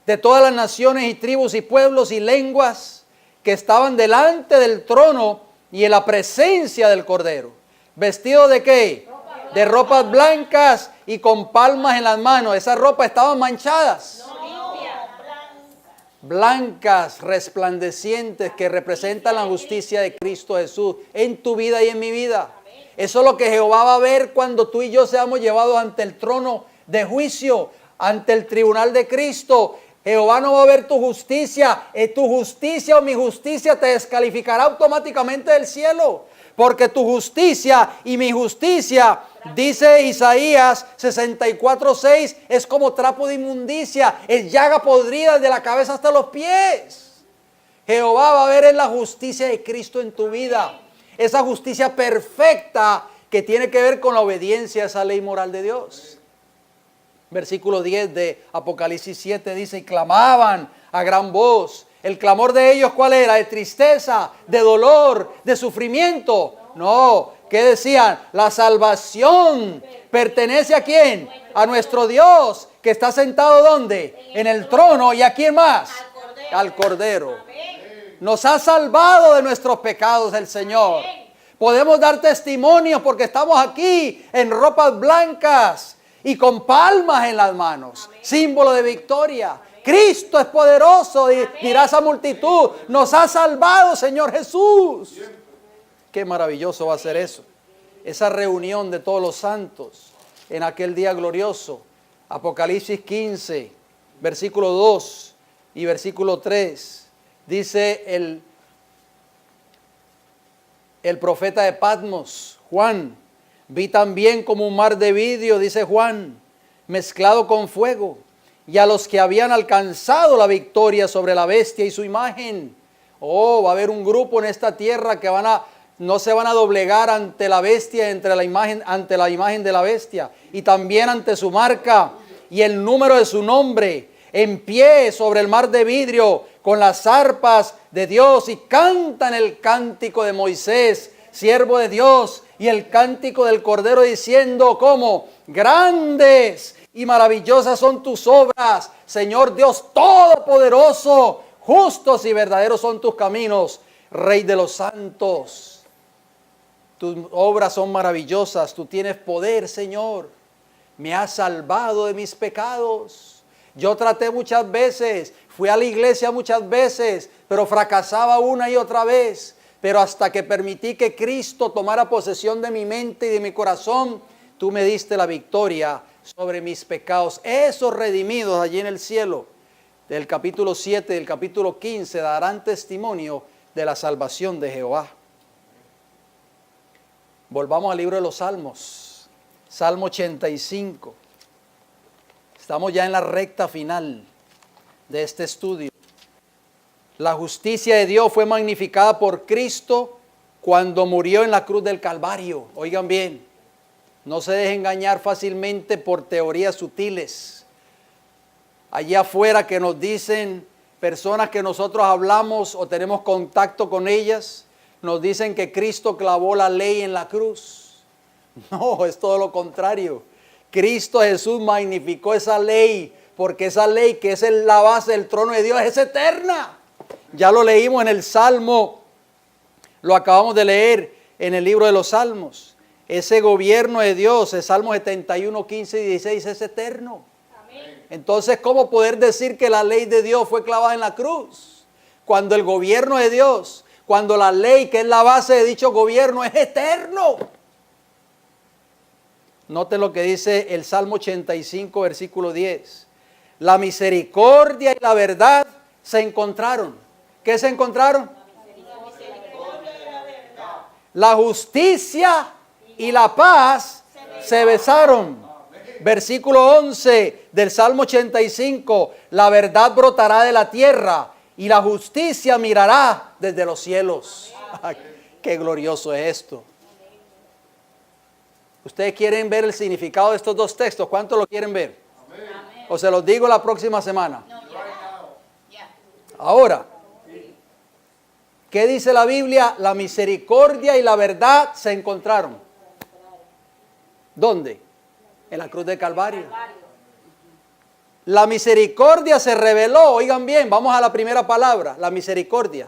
de todas las naciones y tribus y pueblos y lenguas que estaban delante del trono y en la presencia del Cordero. ¿Vestidos de qué? De ropas blancas y con palmas en las manos. Esas ropas estaban manchadas. Blancas, resplandecientes, que representan la justicia de Cristo Jesús en tu vida y en mi vida. Eso es lo que Jehová va a ver cuando tú y yo seamos llevados ante el trono de juicio, ante el tribunal de Cristo. Jehová no va a ver tu justicia o mi justicia te descalificará automáticamente del cielo. Porque tu justicia y mi justicia, dice Isaías 64:6, es como trapo de inmundicia, es llaga podrida de la cabeza hasta los pies. Jehová va a ver en la justicia de Cristo en tu vida. Esa justicia perfecta que tiene que ver con la obediencia a esa ley moral de Dios. Versículo 10 de Apocalipsis 7 dice, y clamaban a gran voz. El clamor de ellos, ¿cuál era? De tristeza, de dolor, de sufrimiento. No, ¿qué decían? La salvación pertenece ¿a quién? A nuestro Dios, que está sentado ¿dónde? En el trono. ¿Y a quién más? Al Cordero. Nos ha salvado de nuestros pecados el Señor. Podemos dar testimonio porque estamos aquí en ropas blancas y con palmas en las manos, símbolo de victoria. Cristo es poderoso, dirá esa multitud. Nos ha salvado, Señor Jesús. Qué maravilloso va a ser eso. Esa reunión de todos los santos en aquel día glorioso. Apocalipsis 15, versículo 2 y versículo 3. Dice el profeta de Patmos, Juan, vi también como un mar de vidrio, dice Juan, mezclado con fuego, y a los que habían alcanzado la victoria sobre la bestia y su imagen. Oh, va a haber un grupo en esta tierra que no se van a doblegar ante la bestia, ante la imagen de la bestia, y también ante su marca y el número de su nombre, en pie sobre el mar de vidrio, con las arpas de Dios, y cantan el cántico de Moisés, siervo de Dios, y el cántico del Cordero, diciendo, ¿cómo? Grandes y maravillosas son tus obras, Señor Dios Todopoderoso. Justos y verdaderos son tus caminos, Rey de los santos. Tus obras son maravillosas, tú tienes poder, Señor. Me has salvado de mis pecados. Yo traté muchas veces, fui a la iglesia muchas veces, pero fracasaba una y otra vez. Pero hasta que permití que Cristo tomara posesión de mi mente y de mi corazón, tú me diste la victoria sobre mis pecados. Esos redimidos allí en el cielo, del capítulo 7, del capítulo 15, darán testimonio de la salvación de Jehová. Volvamos al libro de los Salmos, Salmo 85. Estamos ya en la recta final de este estudio. La justicia de Dios fue magnificada por Cristo cuando murió en la cruz del Calvario. Oigan bien, no se dejen engañar fácilmente por teorías sutiles. Allá afuera que nos dicen personas que nosotros hablamos o tenemos contacto con ellas, nos dicen que Cristo clavó la ley en la cruz. No, es todo lo contrario. Cristo Jesús magnificó esa ley, porque esa ley que es la base del trono de Dios es eterna. Ya lo leímos en el Salmo, lo acabamos de leer en el libro de los Salmos. Ese gobierno de Dios, el Salmo 71, 15 y 16 es eterno. Entonces, ¿cómo poder decir que la ley de Dios fue clavada en la cruz? Cuando el gobierno de Dios, cuando la ley que es la base de dicho gobierno es eterno. Noten lo que dice el Salmo 85, versículo 10. La misericordia y la verdad se encontraron. ¿Qué se encontraron? La justicia y la paz se besaron. Versículo 11 del Salmo 85. La verdad brotará de la tierra y la justicia mirará desde los cielos. Ay, qué glorioso es esto. ¿Ustedes quieren ver el significado de estos dos textos? ¿Cuántos lo quieren ver? ¿O se los digo la próxima semana? Ahora, ¿qué dice la Biblia? La misericordia y la verdad se encontraron. ¿Dónde? En la cruz del Calvario. La misericordia se reveló, oigan bien, vamos a la primera palabra, la misericordia.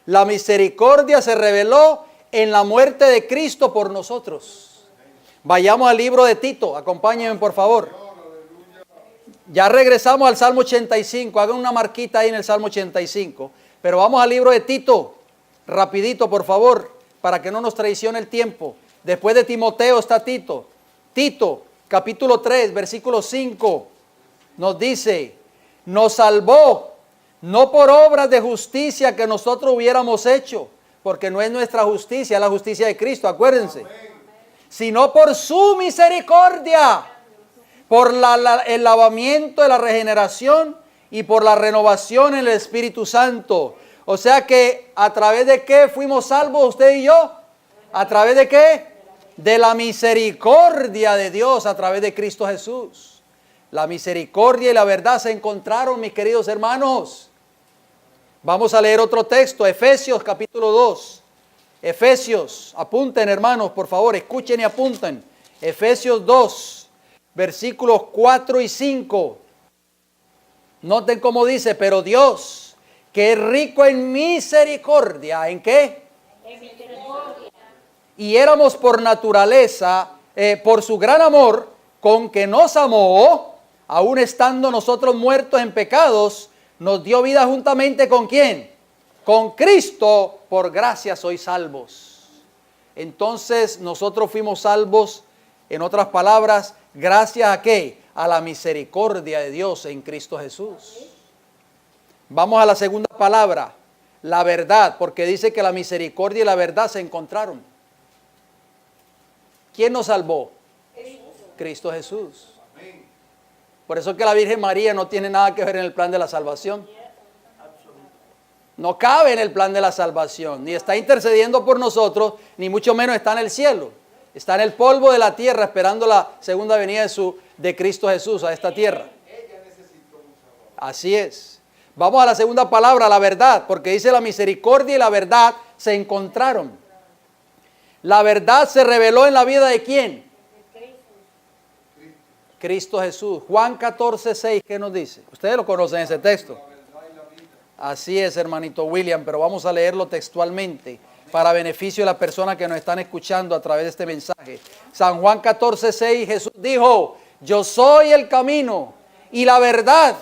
La misericordia se reveló en la muerte de Cristo por nosotros. Vayamos al libro de Tito, acompáñenme por favor. Ya regresamos al Salmo 85, hagan una marquita ahí en el Salmo 85. Pero vamos al libro de Tito, rapidito por favor, para que no nos traicione el tiempo. Después de Timoteo está Tito. Tito, capítulo 3, versículo 5, nos dice, nos salvó, no por obras de justicia que nosotros hubiéramos hecho, porque no es nuestra justicia, es la justicia de Cristo, acuérdense, sino por su misericordia, por el lavamiento de la regeneración y por la renovación en el Espíritu Santo. O sea que, ¿a través de qué fuimos salvos usted y yo? ¿A través de qué? De la misericordia de Dios a través de Cristo Jesús. La misericordia y la verdad se encontraron, mis queridos hermanos. Vamos a leer otro texto, Efesios capítulo 2. Efesios, apunten hermanos, por favor, escuchen y apunten. Efesios 2, versículos 4 y 5. Noten cómo dice, pero Dios, que es rico en misericordia, ¿en qué? En misericordia. Y éramos por naturaleza, por su gran amor, con que nos amó, aun estando nosotros muertos en pecados, nos dio vida juntamente ¿con quién? Con Cristo, por gracia sois salvos. Entonces nosotros fuimos salvos, en otras palabras, gracias a ¿qué? A la misericordia de Dios en Cristo Jesús. Vamos a la segunda palabra, la verdad, porque dice que la misericordia y la verdad se encontraron. ¿Quién nos salvó? Cristo Jesús. Por eso es que la Virgen María no tiene nada que ver en el plan de la salvación. No cabe en el plan de la salvación, ni está intercediendo por nosotros, ni mucho menos está en el cielo. Está en el polvo de la tierra esperando la segunda venida de Cristo Jesús a esta tierra. Así es. Vamos a la segunda palabra, la verdad, porque dice la misericordia y la verdad se encontraron. La verdad se reveló en la vida de ¿quién? Cristo Jesús. Juan 14, 6, ¿qué nos dice? Ustedes lo conocen ese texto. Así es, hermanito William, pero vamos a leerlo textualmente para beneficio de las personas que nos están escuchando a través de este mensaje. San Juan 14, 6, Jesús dijo, yo soy el camino y la verdad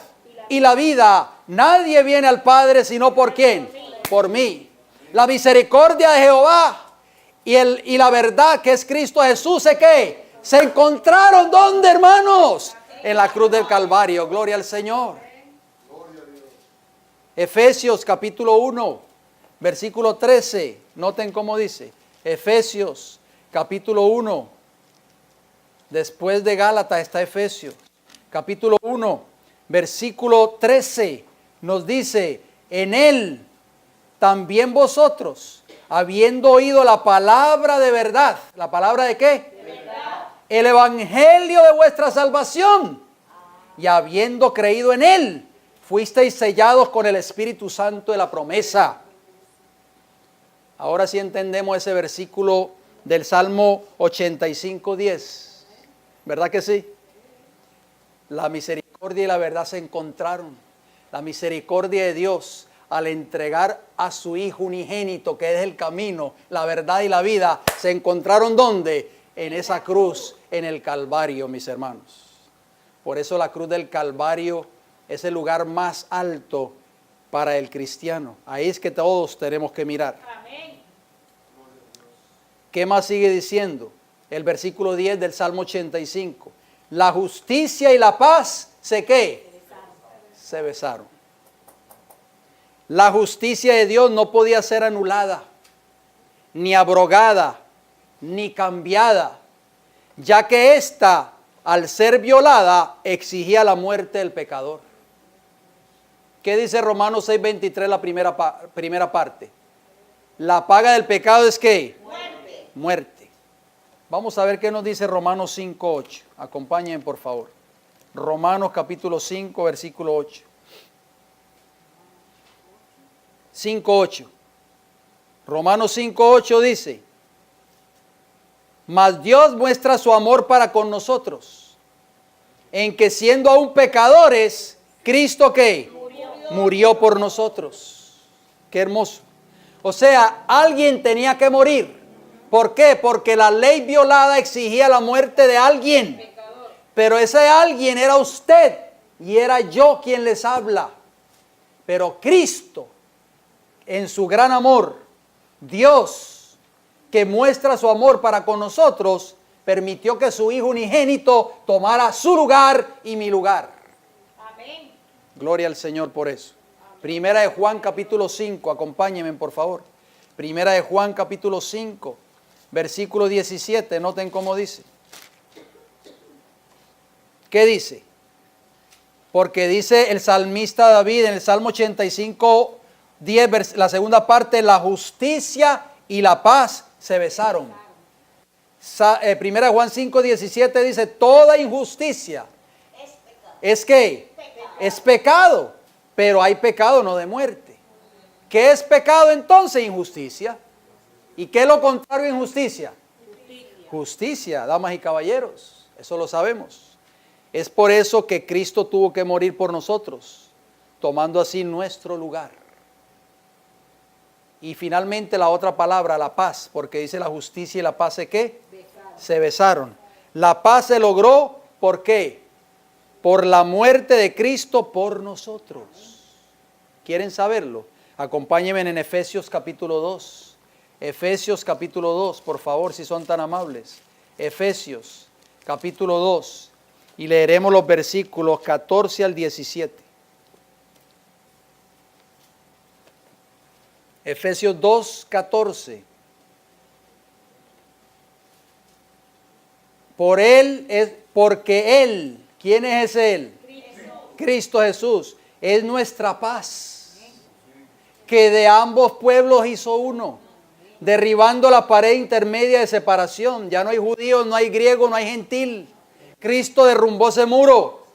y la vida. Nadie viene al Padre sino ¿por quién? Por mí. La misericordia de Jehová y la verdad que es Cristo Jesús, ¿se qué? Se encontraron, ¿dónde, hermanos? En la cruz del Calvario. Gloria al Señor. Efesios capítulo 1, versículo 13. Noten cómo dice. Efesios capítulo 1. Después de Gálatas está Efesios. Capítulo 1, versículo 13. Nos dice, en él también vosotros, habiendo oído la palabra de verdad. ¿La palabra de qué? Verdad. El evangelio de vuestra salvación. Y habiendo creído en él, fuisteis sellados con el Espíritu Santo de la promesa. Ahora sí entendemos ese versículo del Salmo 85:10. ¿Verdad que sí? La misericordia y la verdad se encontraron. La misericordia de Dios al entregar a su Hijo unigénito, que es el camino, la verdad y la vida, se encontraron ¿dónde? En esa cruz, en el Calvario, mis hermanos. Por eso la cruz del Calvario es el lugar más alto para el cristiano. Ahí es que todos tenemos que mirar. Amén. ¿Qué más sigue diciendo? El versículo 10 del Salmo 85. La justicia y la paz, ¿se qué? Se besaron. La justicia de Dios no podía ser anulada, ni abrogada, ni cambiada, ya que ésta, al ser violada, exigía la muerte del pecador. ¿Qué dice Romanos 6:23, la primera parte? La paga del pecado es ¿qué? Muerte. Muerte. Vamos a ver qué nos dice Romanos 5:8. Acompáñenme, por favor. Romanos capítulo 5, versículo 8. 5:8. Romanos 5:8 dice: mas Dios muestra su amor para con nosotros, en que siendo aún pecadores, Cristo ¿qué? Murió por nosotros. Qué hermoso. O sea, alguien tenía que morir. ¿Por qué? Porque la ley violada exigía la muerte de alguien. Pero ese alguien era usted y era yo quien les habla. Pero Cristo, en su gran amor, Dios, que muestra su amor para con nosotros, permitió que su Hijo unigénito tomara su lugar y mi lugar. Amén. Gloria al Señor por eso. Primera de Juan capítulo 5, acompáñenme por favor. Primera de Juan capítulo 5, versículo 17, noten cómo dice. ¿Qué dice? Porque dice el salmista David en el Salmo 85, 10, la segunda parte: la justicia y la paz se besaron. Primera de Juan 5, 17 dice: toda injusticia Es pecado. ¿es qué? Pecado. Es pecado, pero hay pecado no de muerte. ¿Qué es pecado entonces? Injusticia. ¿Y qué es lo contrario a injusticia? Justicia, damas y caballeros, eso lo sabemos. Es por eso que Cristo tuvo que morir por nosotros, tomando así nuestro lugar. Y finalmente la otra palabra, la paz, porque dice la justicia y la paz, ¿qué? Se besaron. La paz se logró, ¿por qué? Por la muerte de Cristo por nosotros. ¿Quieren saberlo? Acompáñenme en Efesios capítulo 2. Efesios capítulo 2, por favor, si son tan amables. Efesios capítulo 2. Y leeremos los versículos 14 al 17. Efesios 2, 14. Porque Él, ¿quién es ese Él? Cristo Jesús, es nuestra paz, que de ambos pueblos hizo uno, derribando la pared intermedia de separación. Ya no hay judíos, no hay griego, no hay gentil. Cristo derrumbó ese muro,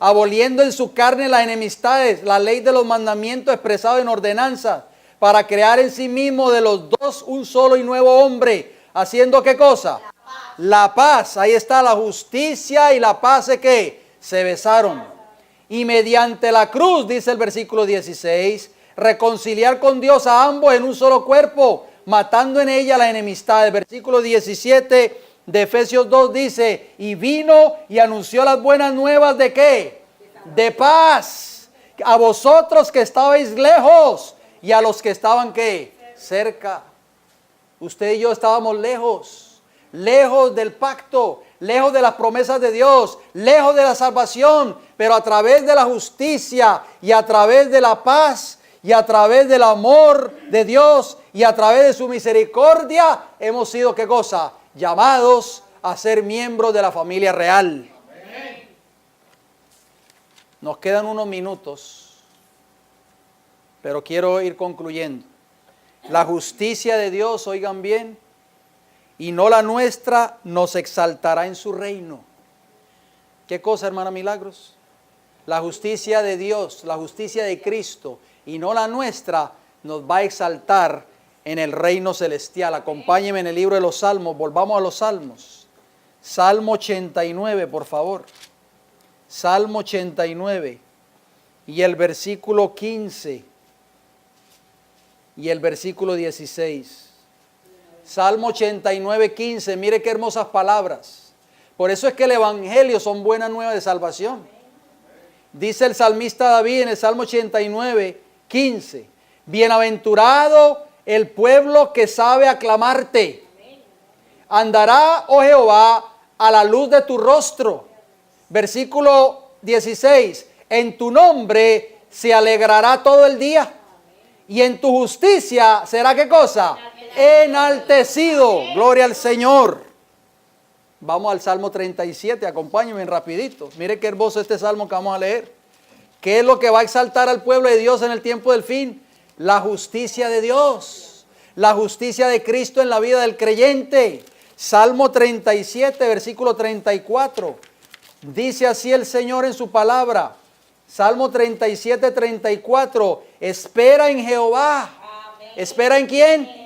aboliendo en su carne las enemistades, la ley de los mandamientos expresados en ordenanzas, para crear en sí mismo de los dos un solo y nuevo hombre, haciendo ¿qué cosa? La paz. Ahí está la justicia y la paz, ¿de qué? Se besaron. Y mediante la cruz, dice el versículo 16, reconciliar con Dios a ambos en un solo cuerpo, matando en ella la enemistad. El versículo 17 de Efesios 2 dice: y vino y anunció las buenas nuevas ¿de qué? De paz. A vosotros que estabais lejos y a los que estaban ¿qué? Cerca. Usted y yo estábamos lejos, lejos del pacto, lejos de las promesas de Dios, lejos de la salvación, pero a través de la justicia y a través de la paz y a través del amor de Dios y a través de su misericordia hemos sido ¿qué cosa? Llamados a ser miembros de la familia real. Nos quedan unos minutos, pero quiero ir concluyendo. La justicia de Dios, oigan bien, y no la nuestra, nos exaltará en su reino. ¿Qué cosa, hermana Milagros? La justicia de Dios, la justicia de Cristo, y no la nuestra, nos va a exaltar en el reino celestial. Acompáñenme en el libro de los Salmos, volvamos a los Salmos. Salmo 89, por favor. Salmo 89 y el versículo 15 y el versículo 16. Salmo 89, 15. Mire qué hermosas palabras. Por eso es que el Evangelio son buenas nuevas de salvación. Dice el salmista David en el Salmo 89, 15. Bienaventurado el pueblo que sabe aclamarte. Andará, oh Jehová, a la luz de tu rostro. Versículo 16. En tu nombre se alegrará todo el día. Y en tu justicia será, ¿qué cosa? Enaltecido. Gloria al Señor. Vamos al Salmo 37, acompáñenme rapidito. Mire qué hermoso este salmo que vamos a leer. ¿Qué es lo que va a exaltar al pueblo de Dios en el tiempo del fin? La justicia de Dios. La justicia de Cristo en la vida del creyente. Salmo 37, versículo 34. Dice así el Señor en su palabra. Salmo 37, 34. Espera en Jehová. ¿Espera en quién?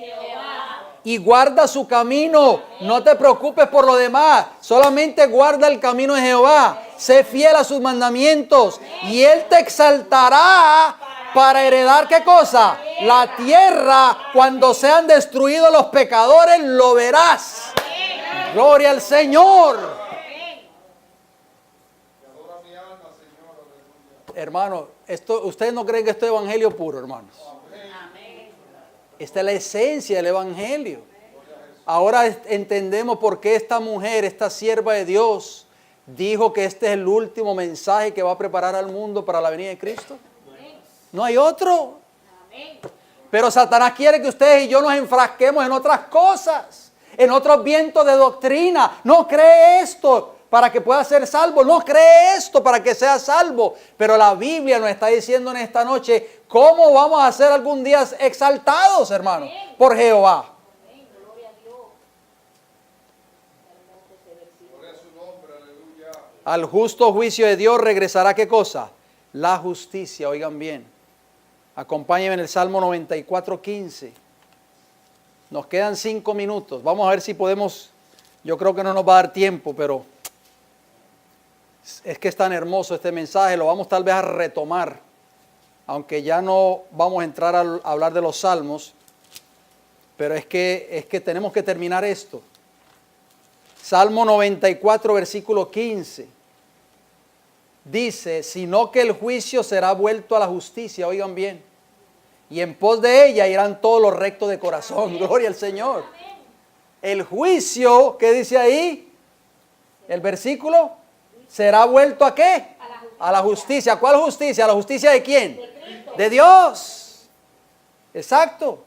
Y guarda su camino. No te preocupes por lo demás. Solamente guarda el camino de Jehová. Sé fiel a sus mandamientos. Y Él te exaltará para heredar, ¿qué cosa? La tierra. Cuando sean destruidos los pecadores, lo verás. Gloria al Señor. Hermano, ustedes no creen que esto es evangelio puro, hermanos. Esta es la esencia del evangelio. Ahora entendemos por qué esta mujer, esta sierva de Dios, dijo que este es el último mensaje que va a preparar al mundo para la venida de Cristo. No hay otro. Pero Satanás quiere que ustedes y yo nos enfrasquemos en otras cosas, en otros vientos de doctrina. No cree esto para que pueda ser salvo. No cree esto para que sea salvo. Pero la Biblia nos está diciendo en esta noche cómo vamos a ser algún día exaltados, hermanos, por Jehová. Al justo juicio de Dios regresará, ¿qué cosa? La justicia. Oigan bien. Acompáñenme en el Salmo 94, 15. Nos quedan 5 minutos. Vamos a ver si podemos. Yo creo que no nos va a dar tiempo, pero es que es tan hermoso este mensaje. Lo vamos tal vez a retomar, aunque ya no vamos a entrar a hablar de los salmos, pero es que tenemos que terminar esto. Salmo 94, versículo 15. Dice, sino que el juicio será vuelto a la justicia, oigan bien, y en pos de ella irán todos los rectos de corazón. Gloria al Señor. El juicio, ¿qué dice ahí? El versículo, será vuelto ¿a qué? A la justicia. ¿Cuál justicia? ¿A la justicia de quién? De Dios. Exacto.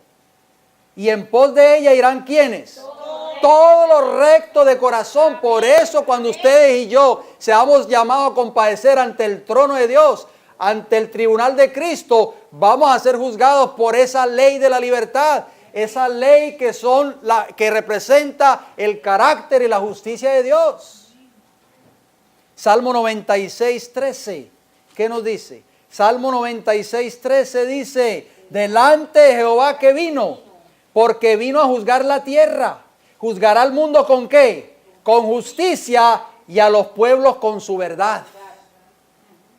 Y en pos de ella irán ¿quiénes? Todos los rectos de corazón. Por eso cuando ustedes y yo seamos llamados a compadecer ante el trono de Dios, ante el tribunal de Cristo, vamos a ser juzgados por esa ley de la libertad. Esa ley que representa el carácter y la justicia de Dios. Salmo 96, 13. ¿Qué nos dice? Salmo 96, 13 dice, delante de Jehová que vino, porque vino a juzgar la tierra. Juzgará al mundo ¿con qué? Con justicia y a los pueblos con su verdad.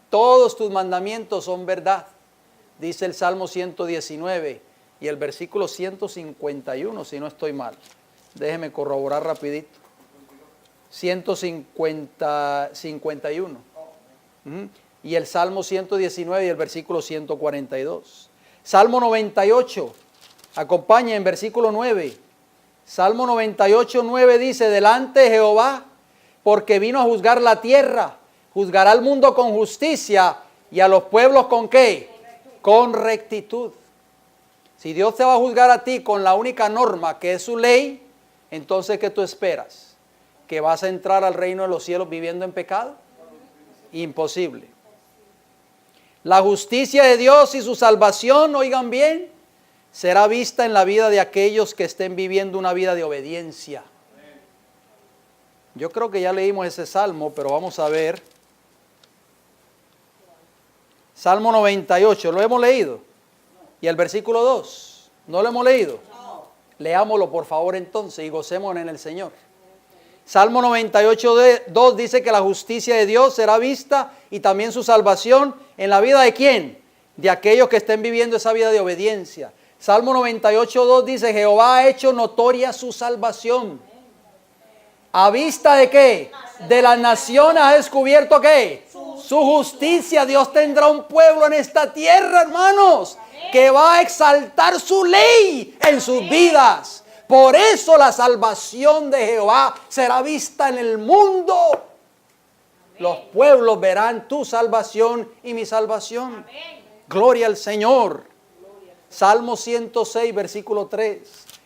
Todos tus mandamientos son verdad. Dice el Salmo 119 y el versículo 151, si no estoy mal. Déjeme corroborar rapidito. 151. Y el Salmo 119 y el versículo 142. Salmo 98. Acompaña en versículo 9. Salmo 98, 9 dice, delante de Jehová, porque vino a juzgar la tierra, juzgará al mundo con justicia y a los pueblos ¿con qué? Con rectitud. Si Dios te va a juzgar a ti con la única norma que es su ley, entonces ¿qué tú esperas? ¿Que vas a entrar al reino de los cielos viviendo en pecado? Imposible. La justicia de Dios y su salvación, oigan bien, será vista en la vida de aquellos que estén viviendo una vida de obediencia. Yo creo que ya leímos ese salmo, pero vamos a ver. Salmo 98, ¿lo hemos leído? Y el versículo 2, ¿no lo hemos leído? Leámoslo por favor entonces y gocémonos en el Señor. Salmo 98:2 dice que la justicia de Dios será vista y también su salvación en la vida de ¿quién? De aquellos que estén viviendo esa vida de obediencia. Salmo 98:2 dice, Jehová ha hecho notoria su salvación. ¿A vista de qué? De las naciones ha descubierto ¿qué? Su justicia. Dios tendrá un pueblo en esta tierra, hermanos, que va a exaltar su ley en sus vidas. Por eso la salvación de Jehová será vista en el mundo. Los pueblos verán tu salvación y mi salvación. Gloria al Señor. Salmo 106, versículo 3.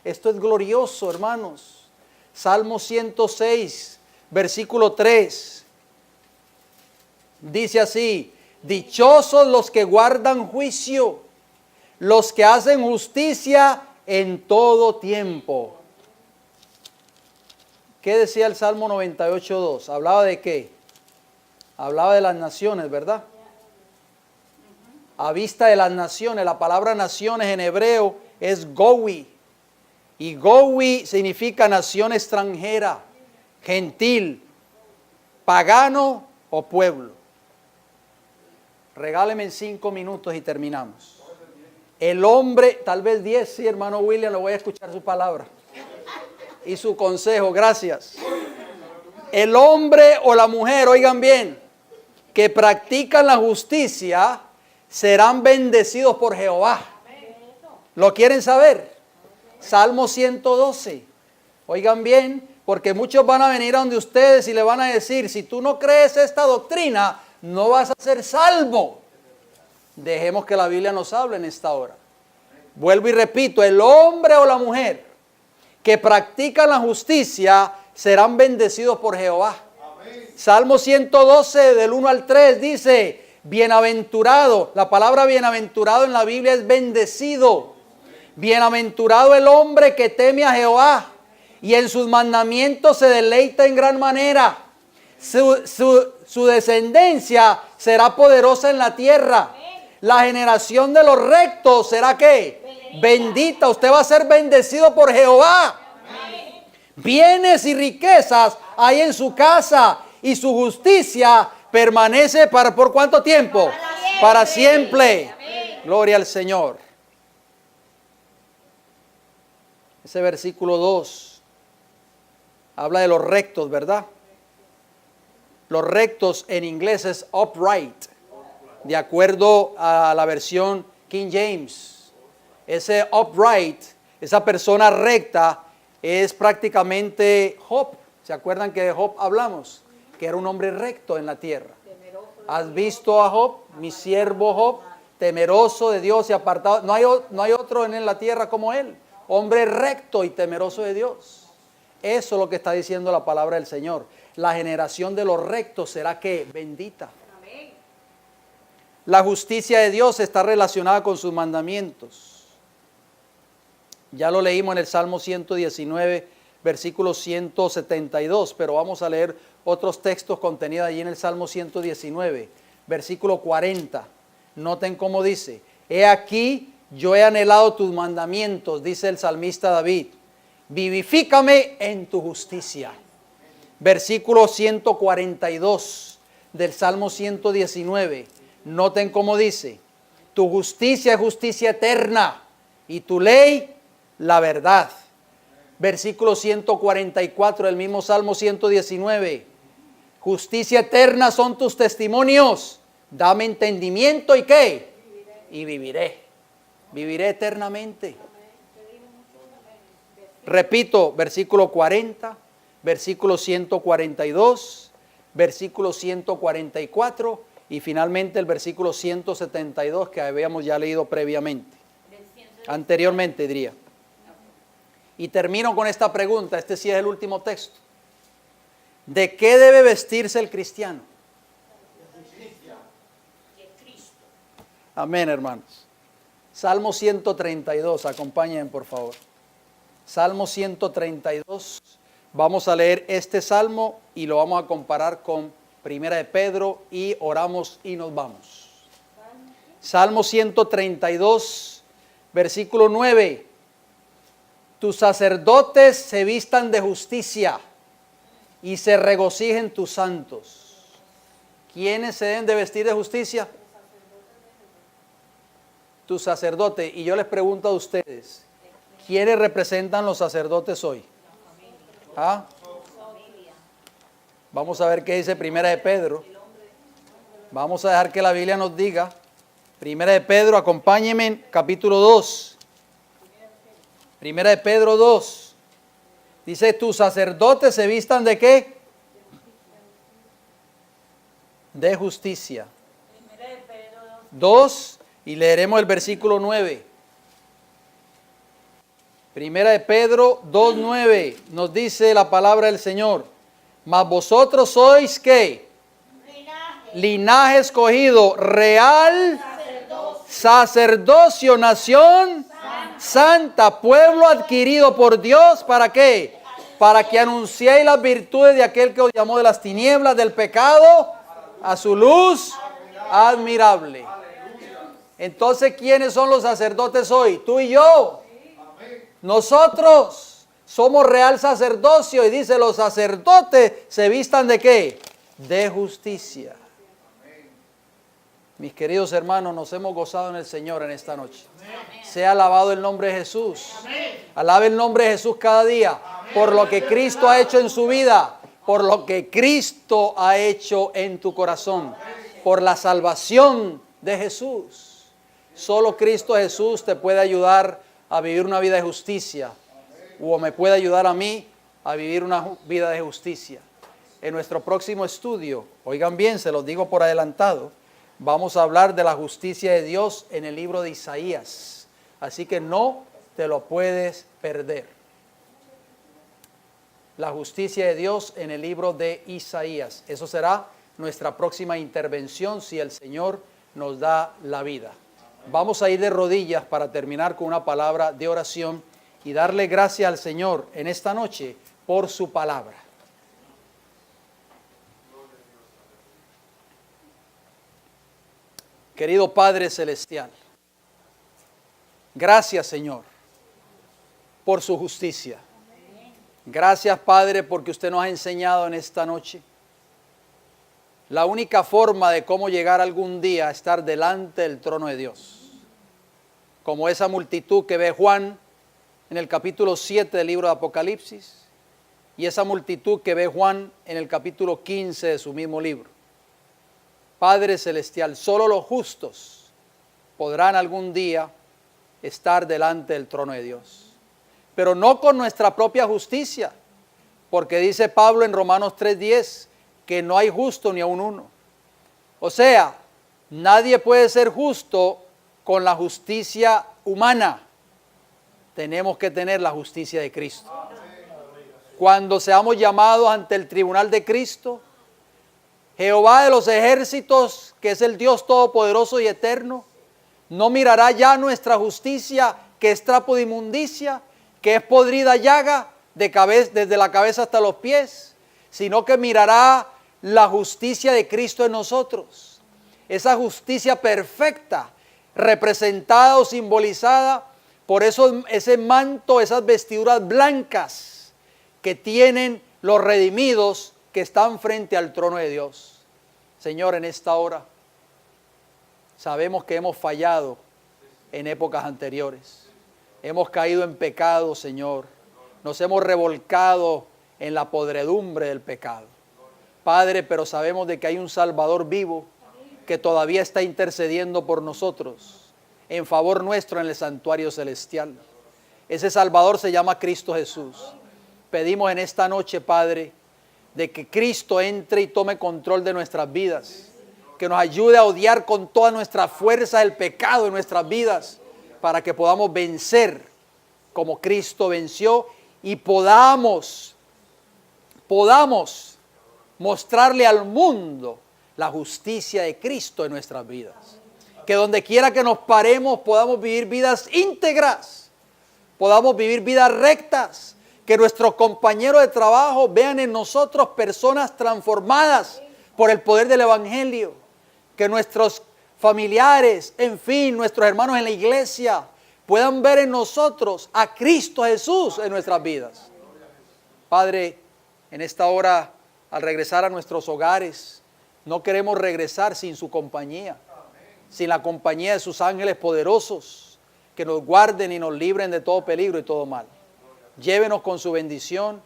Esto es glorioso, hermanos. Salmo 106, versículo 3. Dice así: dichosos los que guardan juicio, los que hacen justicia en todo tiempo. ¿Qué decía el Salmo 98:2? ¿Hablaba de qué? Hablaba de las naciones, ¿verdad? A vista de las naciones. La palabra naciones en hebreo es gowi. Y gowi significa nación extranjera, gentil, pagano o pueblo. Regáleme 5 minutos y terminamos. El hombre, tal vez 10, sí, hermano William, lo voy a escuchar su palabra y su consejo, gracias. El hombre o la mujer, oigan bien, que practican la justicia serán bendecidos por Jehová. ¿Lo quieren saber? Salmo 112. Oigan bien, porque muchos van a venir a donde ustedes y le van a decir, si tú no crees esta doctrina, no vas a ser salvo. Dejemos que la Biblia nos hable en esta hora. Vuelvo y repito, el hombre o la mujer que practican la justicia serán bendecidos por Jehová. Amén. Salmo 112 del 1 al 3 dice, bienaventurado, la palabra bienaventurado en la Biblia es bendecido. Bienaventurado el hombre que teme a Jehová y en sus mandamientos se deleita en gran manera. Su descendencia será poderosa en la tierra. La generación de los rectos será ¿qué? Bendita. Usted va a ser bendecido por Jehová. Bienes y riquezas hay en su casa y su justicia permanece ¿por cuánto tiempo? Para siempre. Gloria al Señor. Ese versículo 2 habla de los rectos, ¿verdad? Los rectos en inglés es upright, de acuerdo a la versión King James. Ese upright, esa persona recta, es prácticamente Job. ¿Se acuerdan que de Job hablamos? Que era un hombre recto en la tierra. ¿Has visto a Job, mi siervo Job, temeroso de Dios y apartado? No hay otro en la tierra como él. Hombre recto y temeroso de Dios. Eso es lo que está diciendo la palabra del Señor. La generación de los rectos será que bendita. Amén. La justicia de Dios está relacionada con sus mandamientos. Ya lo leímos en el Salmo 119, versículo 172, pero vamos a leer otros textos contenidos allí en el Salmo 119, versículo 40. Noten cómo dice, he aquí yo he anhelado tus mandamientos, dice el salmista David, vivifícame en tu justicia. Versículo 142 del Salmo 119. Noten cómo dice, tu justicia es justicia eterna y tu ley la verdad. Versículo 144 del mismo Salmo 119. Justicia eterna son tus testimonios. Dame entendimiento y ¿qué? Y viviré. Viviré eternamente. Repito, versículo 40. Versículo 142, versículo 144 y finalmente el versículo 172 que habíamos ya leído previamente, anteriormente diría. Y termino con esta pregunta, este sí es el último texto. ¿De qué debe vestirse el cristiano? Amén, hermanos. Salmo 132, acompáñenme por favor. Salmo 132. Vamos a leer este salmo y lo vamos a comparar con Primera de Pedro y oramos y nos vamos. Salmo 132, versículo 9. Tus sacerdotes se vistan de justicia y se regocijen tus santos. ¿Quiénes se deben de vestir de justicia? Tus sacerdotes. Y yo les pregunto a ustedes, ¿quiénes representan los sacerdotes hoy? ¿Ah? Vamos a ver qué dice Primera de Pedro. Vamos a dejar que la Biblia nos diga. Primera de Pedro, acompáñenme, capítulo 2. Primera de Pedro 2. Dice, tus sacerdotes se vistan ¿de qué? De justicia. 2, y leeremos el versículo 9. Primera de Pedro 2:9 nos dice la palabra del Señor. Mas vosotros sois ¿qué? Linaje escogido, real, sacerdocio, nación santa, pueblo adquirido por Dios, ¿para qué? Para que anunciéis las virtudes de aquel que os llamó de las tinieblas del pecado a su luz admirable. Entonces, ¿quiénes son los sacerdotes hoy? Tú y yo. Nosotros somos real sacerdocio y dice, los sacerdotes se vistan ¿de qué? De justicia. Mis queridos hermanos, nos hemos gozado en el Señor en esta noche. Sea alabado el nombre de Jesús. Alabe el nombre de Jesús cada día por lo que Cristo ha hecho en su vida, por lo que Cristo ha hecho en tu corazón, por la salvación de Jesús. Solo Cristo Jesús te puede ayudar a vivir una vida de justicia, o me puede ayudar a mí a vivir una vida de justicia. En nuestro próximo estudio, oigan bien, se los digo por adelantado, vamos a hablar de la justicia de Dios en el libro de Isaías. Así que no te lo puedes perder. La justicia de Dios en el libro de Isaías. Eso será nuestra próxima intervención si el Señor nos da la vida. Vamos a ir de rodillas para terminar con una palabra de oración y darle gracias al Señor en esta noche por su palabra. Querido Padre Celestial, gracias Señor por su justicia. Gracias Padre porque usted nos ha enseñado en esta noche la única forma de cómo llegar algún día a estar delante del trono de Dios. Como esa multitud que ve Juan en el capítulo 7 del libro de Apocalipsis y esa multitud que ve Juan en el capítulo 15 de su mismo libro. Padre Celestial, solo los justos podrán algún día estar delante del trono de Dios. Pero no con nuestra propia justicia, porque dice Pablo en Romanos 3:10 que no hay justo ni aun uno. O sea, nadie puede ser justo con la justicia humana. Tenemos que tener la justicia de Cristo. Cuando seamos llamados ante el tribunal de Cristo, Jehová de los ejércitos, que es el Dios todopoderoso y eterno, no mirará ya nuestra justicia, que es trapo de inmundicia, que es podrida llaga desde la cabeza hasta los pies, sino que mirará la justicia de Cristo en nosotros. Esa justicia perfecta, representada o simbolizada por ese manto, esas vestiduras blancas que tienen los redimidos que están frente al trono de Dios. Señor, en esta hora sabemos que hemos fallado en épocas anteriores. Hemos caído en pecado, Señor. Nos hemos revolcado en la podredumbre del pecado. Padre, pero sabemos de que hay un Salvador vivo que todavía está intercediendo por nosotros en favor nuestro en el santuario celestial. Ese Salvador se llama Cristo Jesús. Pedimos en esta noche, Padre, de que Cristo entre y tome control de nuestras vidas, que nos ayude a odiar con toda nuestra fuerza el pecado en nuestras vidas, para que podamos vencer como Cristo venció y podamos mostrarle al mundo la justicia de Cristo en nuestras vidas. Que donde quiera que nos paremos podamos vivir vidas íntegras, podamos vivir vidas rectas, que nuestros compañeros de trabajo vean en nosotros personas transformadas por el poder del Evangelio, que nuestros familiares, en fin, nuestros hermanos en la iglesia puedan ver en nosotros a Cristo Jesús en nuestras vidas. Padre, En esta hora, al regresar a nuestros hogares, no queremos regresar sin su compañía, sin la compañía de sus ángeles poderosos, que nos guarden y nos libren de todo peligro y todo mal. Llévenos con su bendición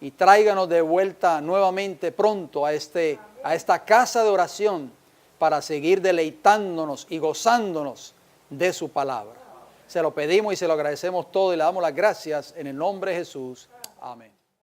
y tráiganos de vuelta nuevamente pronto a esta casa de oración para seguir deleitándonos y gozándonos de su palabra. Se lo pedimos y se lo agradecemos todo y le damos las gracias en el nombre de Jesús. Amén.